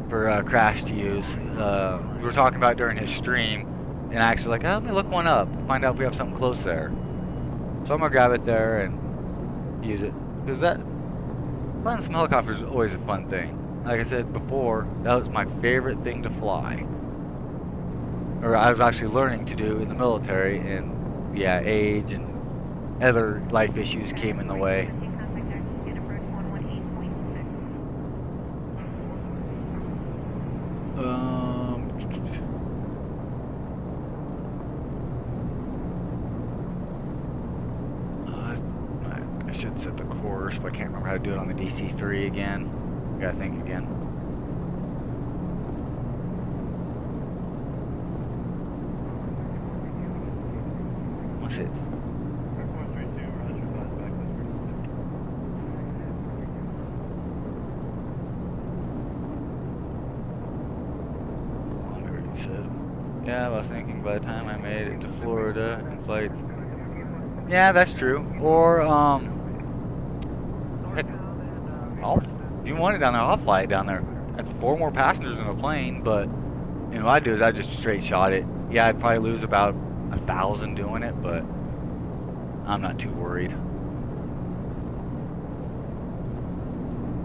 for Crash to use. We were talking about it during his stream, and I actually like, let me look one up, find out if we have something close there. So I'm gonna grab it there and use it, because flying some helicopters is always a fun thing. Like I said before, that was my favorite thing to fly, or I was actually learning to do in the military, and yeah, age and other life issues came in the way. I should set the course, but I can't remember how to do it on the DC-3 again. Gotta think again. What's it? Yeah, I was thinking by the time I made it to Florida in flight. Yeah, that's true. Or, heck, if you want it down there, I'll fly it down there. That's 4 more passengers in a plane, but, you know, what I do is I just straight shot it. Yeah, I'd probably lose about 1,000 doing it, but I'm not too worried.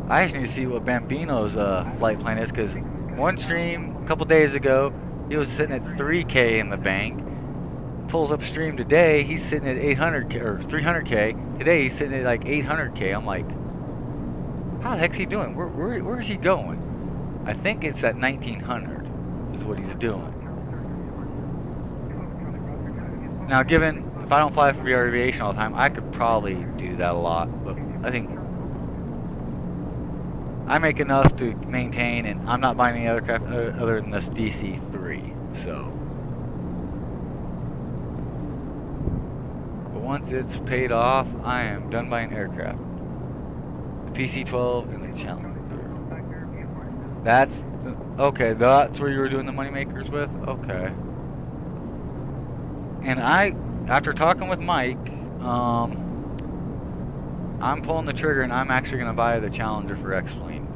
I actually need to see what Bambino's flight plan is, because one stream a couple days ago, he was sitting at 3K in the bank. Pulls upstream today, he's sitting at 800K or 300K. Today he's sitting at like 800K. I'm like, how the heck's he doing? Where is he going? I think it's at 1900 is what he's doing. Now, given if I don't fly for VR Aviation all the time, I could probably do that a lot. But I think I make enough to maintain, and I'm not buying any other craft other than this DC-3. So, but once it's paid off, I am done buying aircraft. The PC-12 and the Challenger. That's okay. That's where you were doing the money makers with. Okay. And after talking with Mike, I'm pulling the trigger, and I'm actually going to buy the Challenger for X-Plane.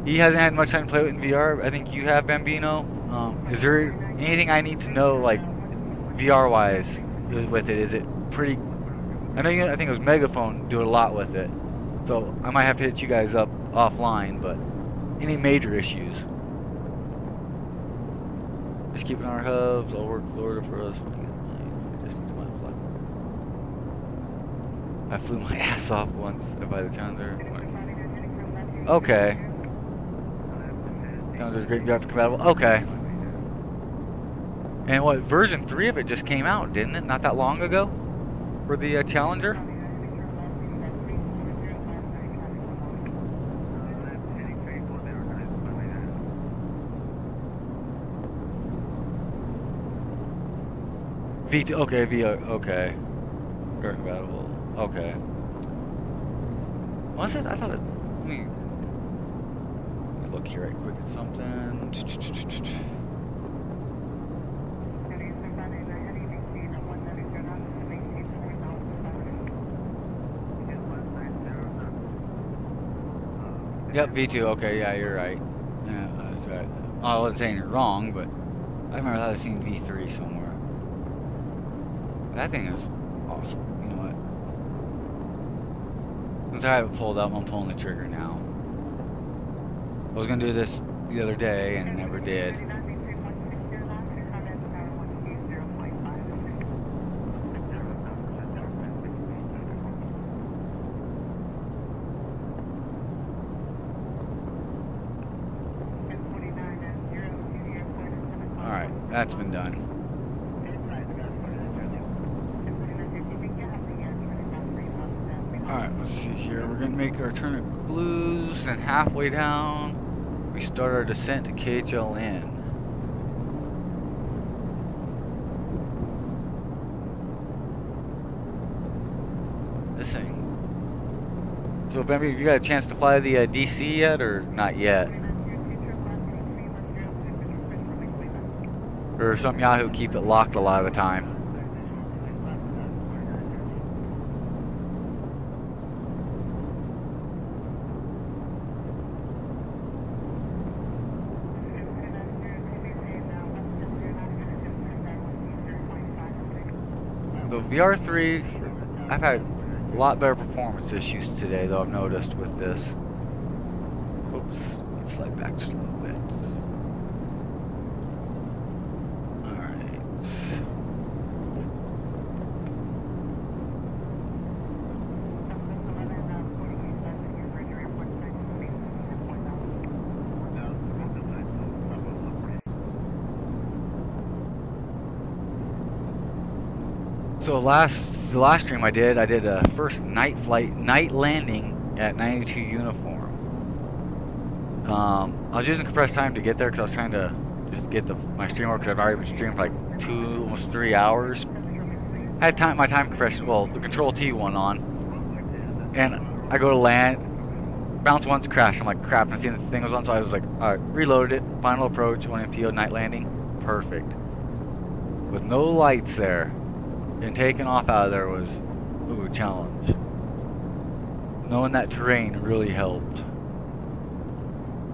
He hasn't had much time to play with in VR. I think you have, Bambino. Is there anything I need to know, like VR wise, with it? Is it pretty? I know I think it was Megaphone do a lot with it, so I might have to hit you guys up offline. But any major issues? Just keeping our hubs. I'll work Florida for us. Just my flight. I flew my ass off once by the time there. Okay. Sounds great graphic compatible. Okay. And what, version 3 of it just came out, didn't it? Not that long ago? For the Challenger? V2, okay, okay. Very compatible. Okay. Was it? I thought it, let me look here right quick at something. Yep, V2, okay, yeah, you're right. Yeah, that's right. I wasn't saying you're wrong, but I remember I'd seen V3 somewhere. That thing is awesome. You know what? Since I have it pulled up, I'm pulling the trigger now. I was going to do this the other day and never did. Alright, that's been done. Alright, let's see here. We're going to make our turn at Blues, and halfway down, we start our descent to KHLN. This thing. So, Bambi, you got a chance to fly the DC yet, or not yet? Or some Yahoo keep it locked a lot of the time. So VR3, I've had a lot better performance issues today, though I've noticed with this. Oops, let's slide back just a little bit. Alright. So the last stream I did a first night landing at 92 uniform. I was using compressed time to get there because I was trying to just get my stream over, because I've already been streaming for like almost 3 hours. I had my time compression, well, the Control T one on, and I go to land, bounce once, crash. I'm like, crap, and I seen the thing was on, so I was like, alright, reloaded it, final approach, 1 MPO, night landing, perfect. With no lights there. And taking off out of there was a challenge. Knowing that terrain really helped.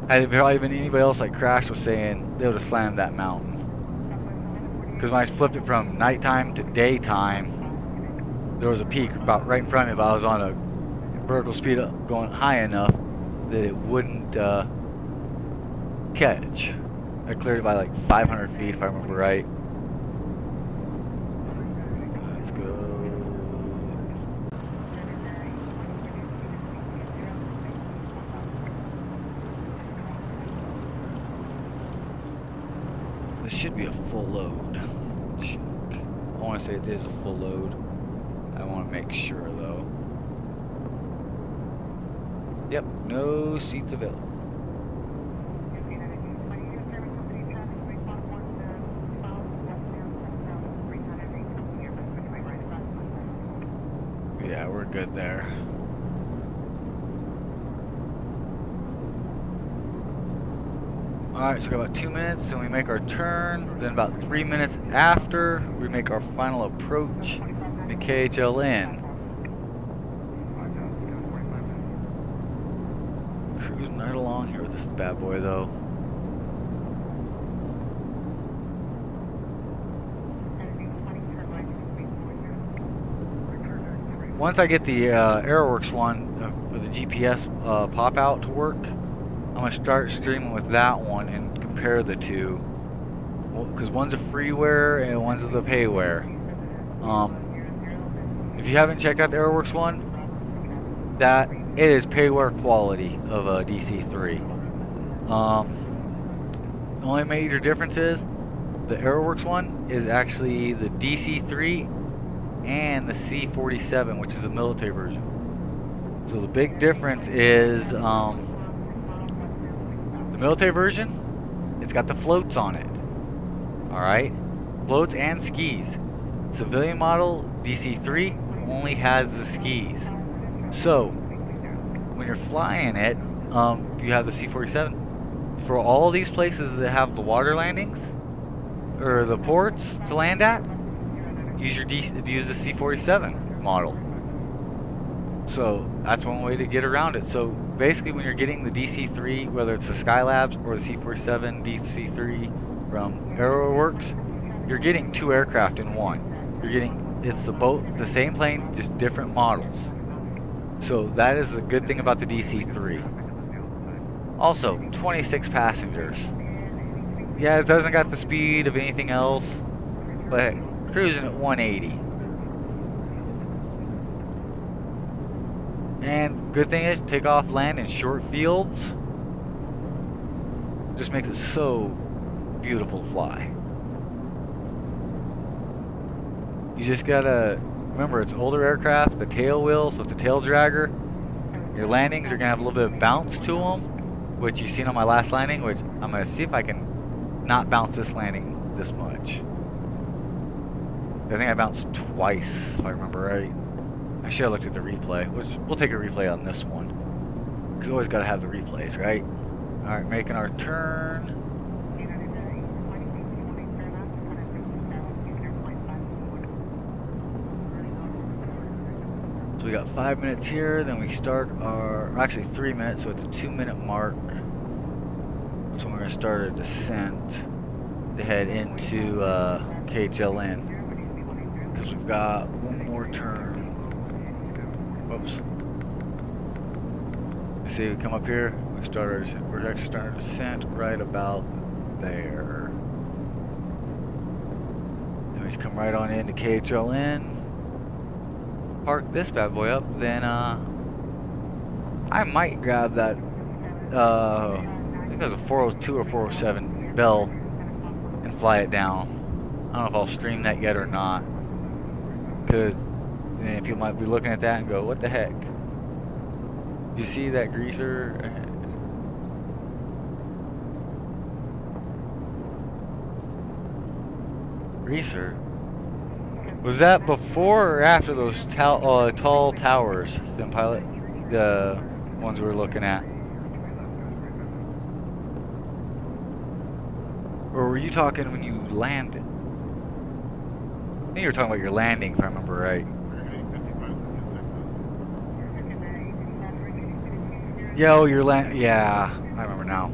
Had it probably been anybody else like Crash was saying, they would have slammed that mountain. Because when I flipped it from nighttime to daytime, there was a peak about right in front of me, but I was on a vertical speed up going high enough that it wouldn't catch. I cleared it by like 500 feet if I remember right. This should be a full load. Check. I want to say it is a full load. I want to make sure though. Yep, no seats available. Yeah, we're good there. Alright, so we got about 2 minutes and we make our turn. Then about 3 minutes after, we make our final approach to KHLN. Cruising right along here with this bad boy though. once I get the Airworks one for the GPS pop out to work, I'm gonna start streaming with that one and compare the two, because one's a freeware and one's the payware. If you haven't checked out the Airworks one, that it is payware quality of a DC-3. The only major difference is the Airworks one is actually the DC-3 and the C-47, which is a military version. So the big difference is the military version, it's got the floats on it. Alright? Floats and skis. Civilian model DC-3 only has the skis. So when you're flying it, you have the C-47. For all these places that have the water landings or the ports to land at, use the C-47 model. So that's one way to get around it. So basically, when you're getting the DC-3, whether it's the Skylabs or the C-47 DC-3 from Aeroworks, you're getting two aircraft in one. It's the same plane, just different models. So that is a good thing about the DC-3. Also, 26 passengers. Yeah, it doesn't got the speed of anything else, but cruising at 180. And good thing is, take off, land in short fields. Just makes it so beautiful to fly. You just gotta remember, it's older aircraft, the tail wheel, so it's a tail dragger. Your landings are gonna have a little bit of bounce to them, which you've seen on my last landing, which I'm gonna see if I can not bounce this landing this much. I think I bounced twice, if I remember right. I should have looked at the replay. We'll take a replay on this one, because always gotta have the replays, right? All right, making our turn. So we got 5 minutes here, then we start our, actually 3 minutes, so at the 2-minute mark, that's when we're gonna start a descent to head into KHLN, because we've got one more turn. Whoops. You see, we come up here, we start our descent. We're actually starting our descent right about there. Then we just come right on into KHLN. Park this bad boy up, then I might grab that I think there's a 402 or 407 Bell and fly it down. I don't know if I'll stream that yet or not, because people might be looking at that and go, what the heck? You see that greaser? Greaser? Was that before or after those tall towers, Sim Pilot? The ones we were looking at? Or were you talking when you landed? I think you were talking about your landing, if I remember right. Yeah, oh, your land. Yeah, I remember now.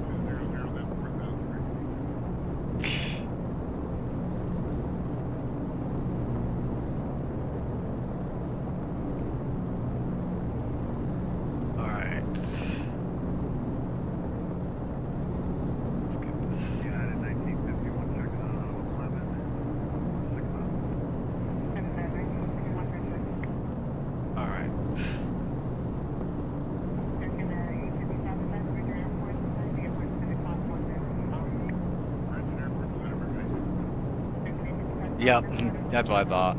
Yep, that's what I thought.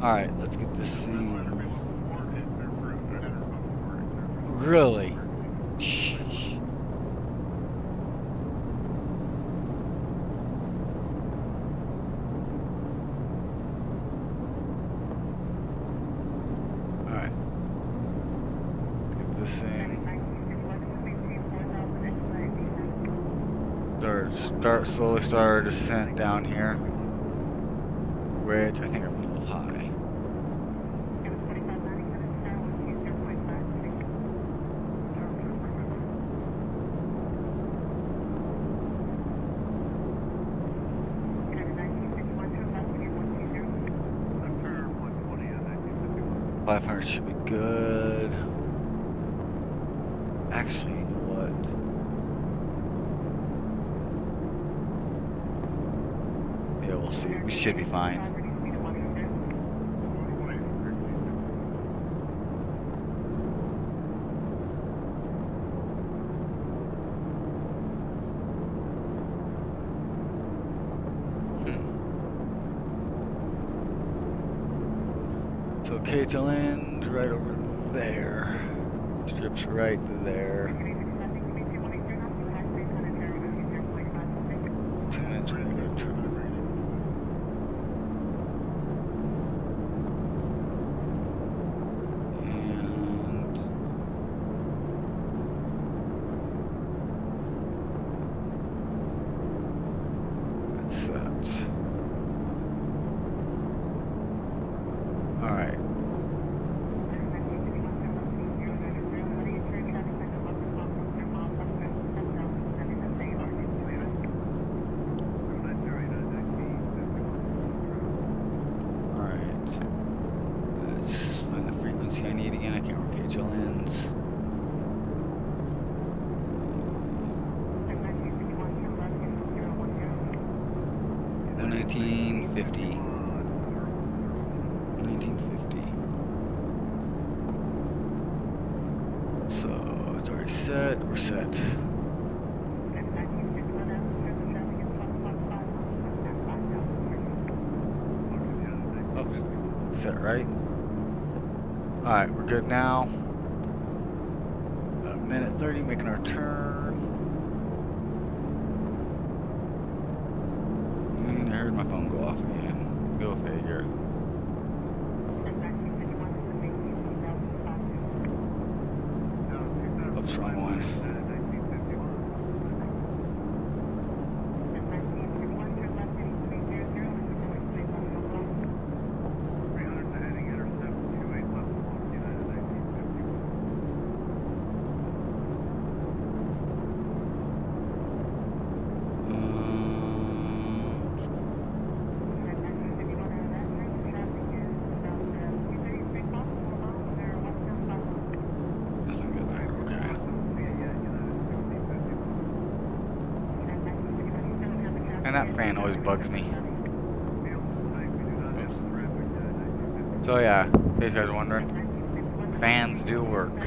Alright, let's get this scene. Really? Alright. Get this thing. Slowly start our descent down here, which I think are a little high. 500 should be good. Actually, you know what? Yeah, we'll see. We should be fine. So KHLN's right over there. Strips right there. 2 minutes we're gonna go turn. And that's that. Alright. I need again, I can't remember KHLN's. 1950. 1950. So it's already set, we're set. Oh, set right. Alright, we're good now. About a minute 30, making our turn. And I heard my phone go off again. Go figure. Oops, wrong one. And that fan always bugs me. Oops. So yeah, in case you guys are wondering, fans do work.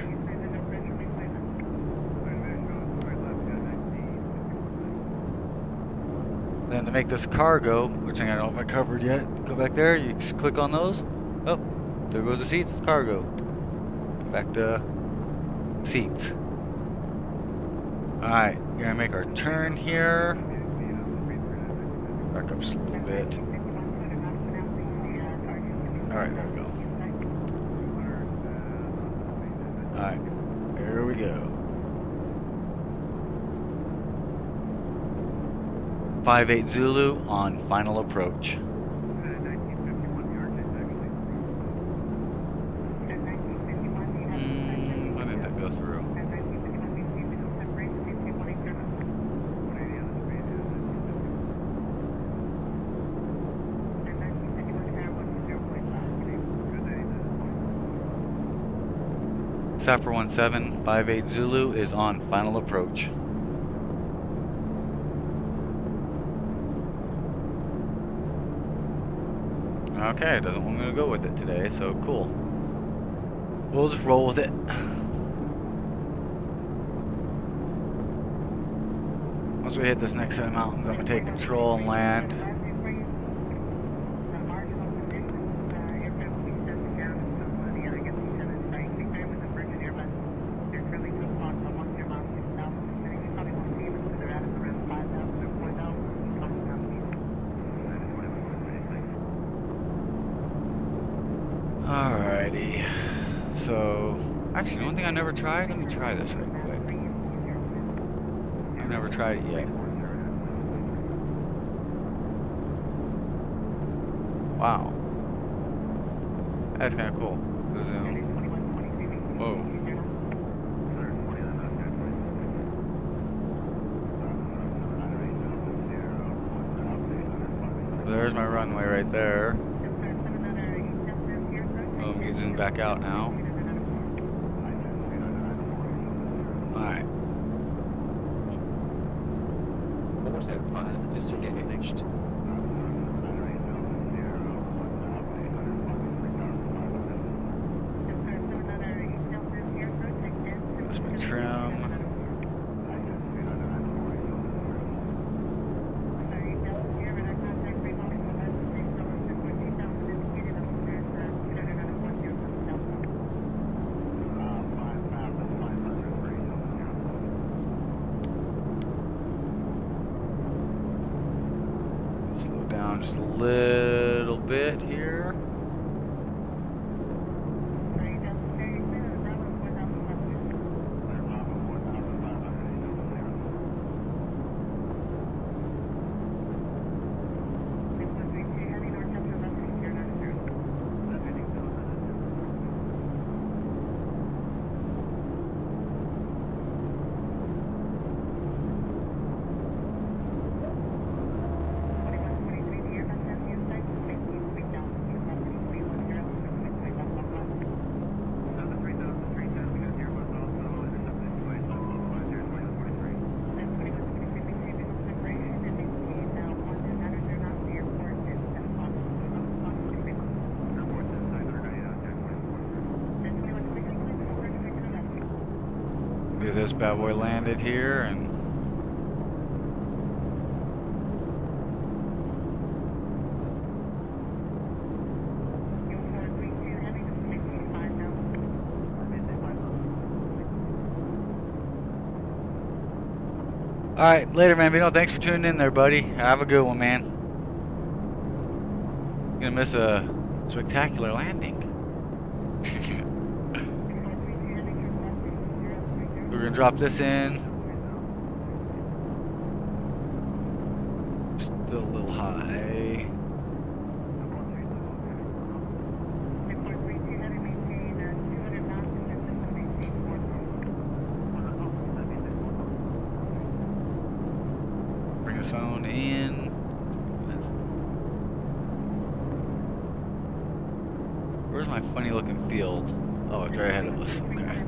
Then to make this cargo, which I don't know if I covered yet, go back there, you just click on those. Oh, there goes the seats, it's cargo. Back to seats. Alright, we're gonna make our turn here. Back up just a little bit. Alright, there we go. Alright, here we go. 58 Zulu on final approach. Why didn't that go through? Sapper 17, 58 Zulu is on final approach. Okay, it doesn't want me to go with it today, so cool. We'll just roll with it. Once we hit this next set of mountains, I'm going to take control and land. Alrighty, so actually one thing I never tried, let me try this right quick. I've never tried it yet. Wow, that's kind of cool. Zoom. Whoa. There's my runway right there. Zoom heading back out now. Alright. Autopilot disengaged. That's my trim. Slow down just a little bit here. Get this bad boy landed here and alright, later, man. Bino, thanks for tuning in there, buddy. Have a good one, man. Gonna miss a spectacular landing. We're gonna drop this in. Still a little high. Bring the phone in. Where's my funny looking field? Oh, it's right ahead of us. Okay.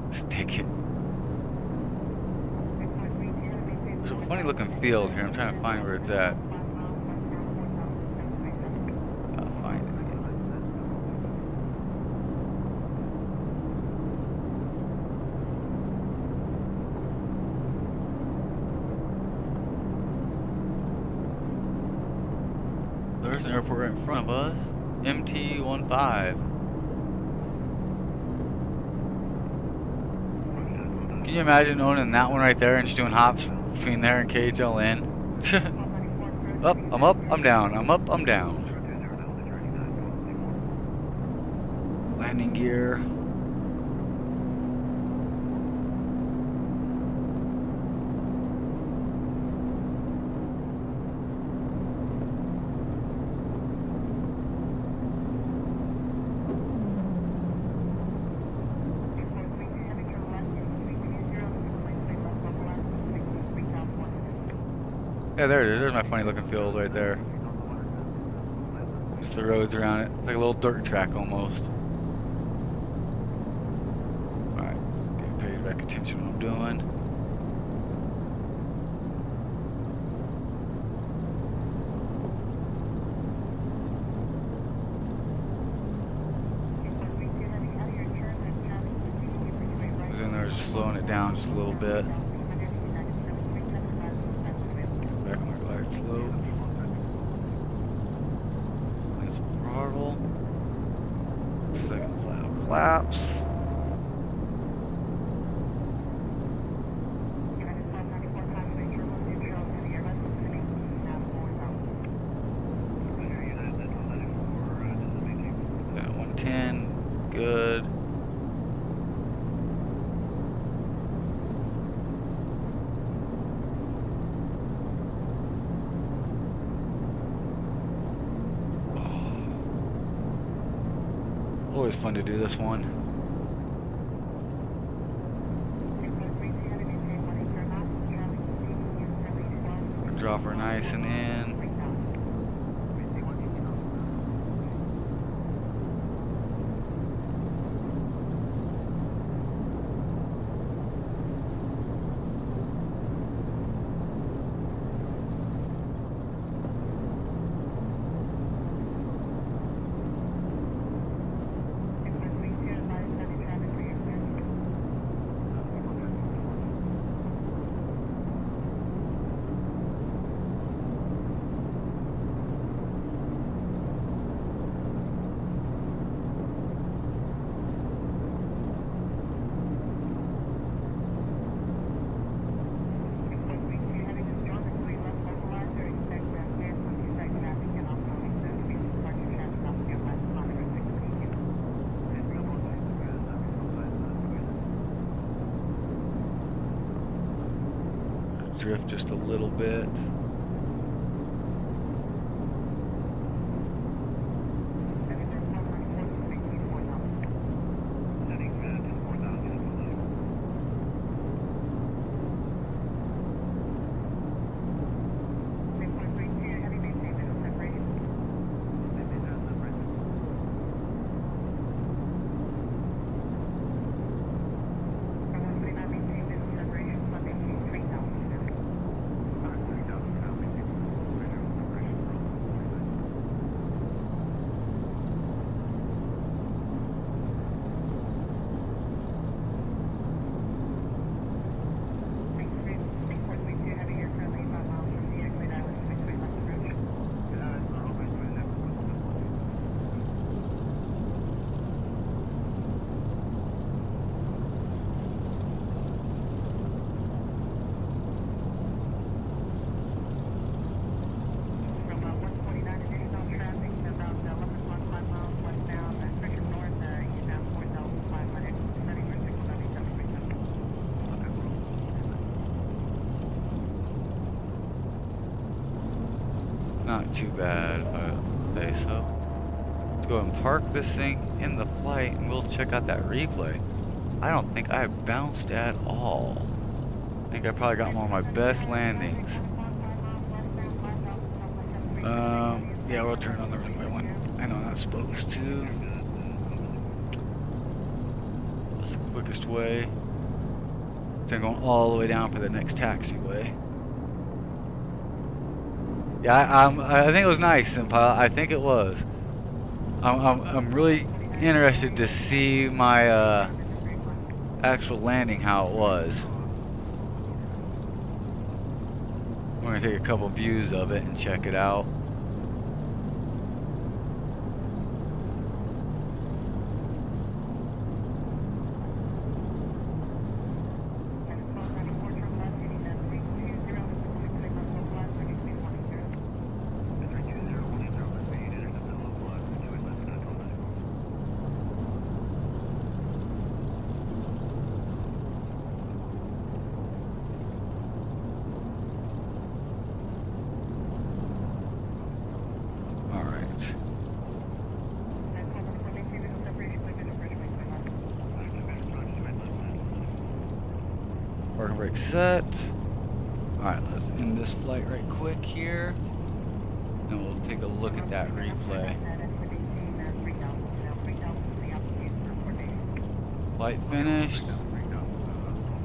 Let's take it. There's a funny looking field here. I'm trying to find where it's at. I'll find it again. There's an airport right in front of us. MT-15. Can you imagine owning that one right there and just doing hops between there and KHLN? Up, I'm up, I'm down. I'm up, I'm down. Landing gear. Yeah, there it is. There's my funny looking field right there. Just the roads around it. It's like a little dirt track almost. Alright, pay back attention to what I'm doing. Then they're just slowing it down just a little bit. Back on my glide slope. Nice throttle. Second flap flaps. Yeah, 110. Good. Always fun to do this one. drop her nice and in. Drift just a little bit. Not too bad, if I say so. Let's go and park this thing in the flight and we'll check out that replay. I don't think I bounced at all. I think I probably got one of my best landings. Yeah, we'll turn on the runway one. I know I'm not supposed to. That's the quickest way. Instead of going all the way down for the next taxiway. Yeah, I think it was nice, Pilot. I think it was. I'm really interested to see my actual landing, how it was. We're gonna take a couple views of it and check it out. Parking brake set. Alright, let's end this flight right quick here. And we'll take a look at that replay. Flight finished.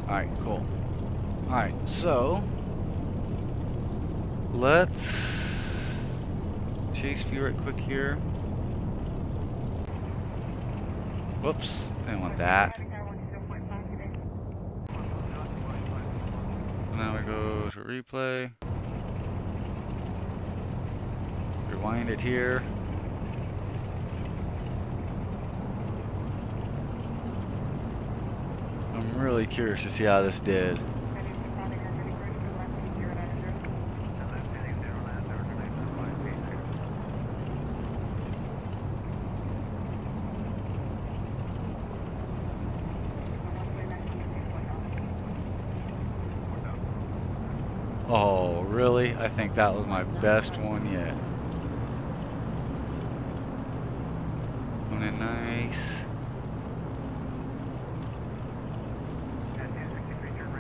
Alright, cool. Alright, so let's chase view right quick here. Whoops, didn't want that. Now we go to replay. Rewind it here. I'm really curious to see how this did. Oh, really? I think that was my best one yet. Coming in nice.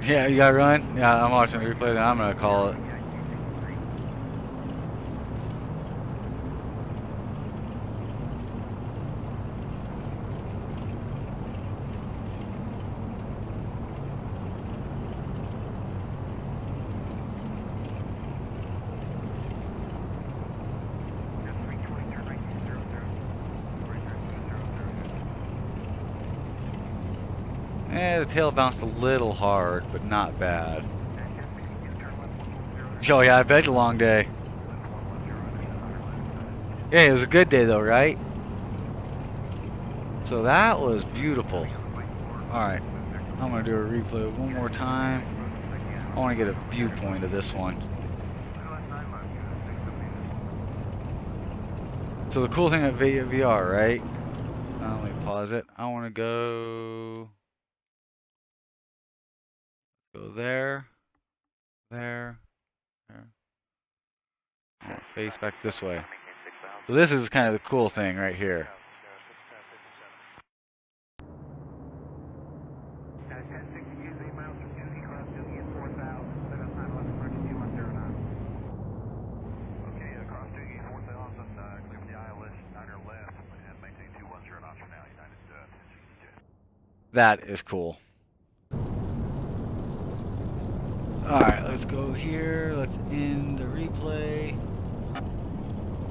Yeah, you gotta run? Yeah, I'm watching the replay, then I'm gonna call it. The tail bounced a little hard, but not bad. Oh yeah, I bet a long day. Yeah, it was a good day though, right? So that was beautiful. Alright, I'm going to do a replay one more time. I want to get a viewpoint of this one. So the cool thing at VR, right? Let me pause it. I want to go there, there. I want to face back this way. So this is kind of the cool thing right here. That is cool. Alright, let's go here. Let's end the replay.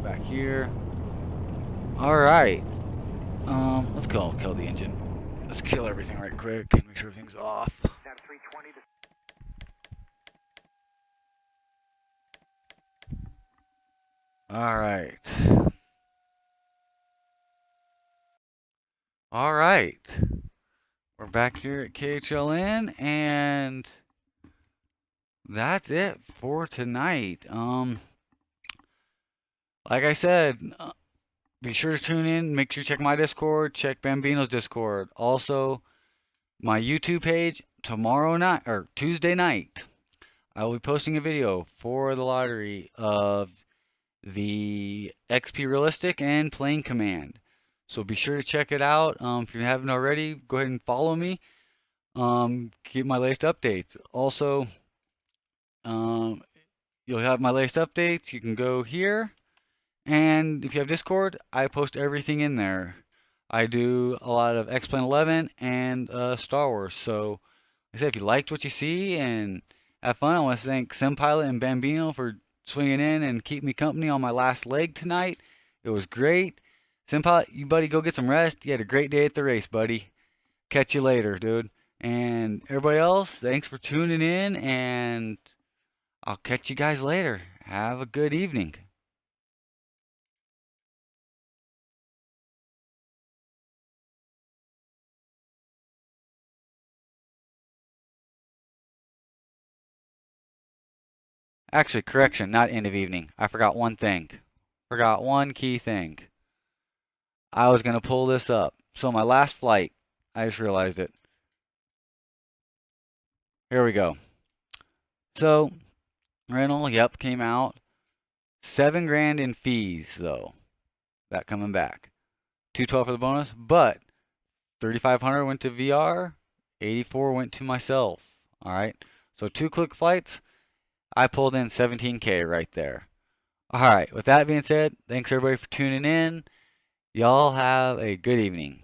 Back here. Alright. Let's go kill the engine. Let's kill everything right quick and make sure everything's off. Alright. Alright. We're back here at KHLN, and that's it for tonight. Like I said, be sure to tune in. Make sure you check my Discord, check Bambino's Discord. Also, my YouTube page tomorrow night, or Tuesday night, I will be posting a video for the lottery of the XP Realistic and Plane Command. So be sure to check it out. If you haven't already, go ahead and follow me. Get my latest updates. Also, you'll have my latest updates. You can go here. And if you have Discord, I post everything in there. I do a lot of X-Plane 11 and Star Wars. So, like I said, if you liked what you see and have fun, I want to thank SimPilot and Bambino for swinging in and keep me company on my last leg tonight. It was great. SimPilot, you buddy, go get some rest. You had a great day at the race, buddy. Catch you later, dude. And everybody else, thanks for tuning in, and I'll catch you guys later. Have a good evening. Actually, correction, not end of evening. I forgot one thing. Forgot one key thing. I was going to pull this up. So my last flight, I just realized it. Here we go. So, rental, yep, came out. $7 grand in fees, though. That coming back. $212 for the bonus, but $3,500 went to VR, $84 went to myself. All right. So 2 quick flights, I pulled in $17K right there. All right. With that being said, thanks everybody for tuning in. Y'all have a good evening.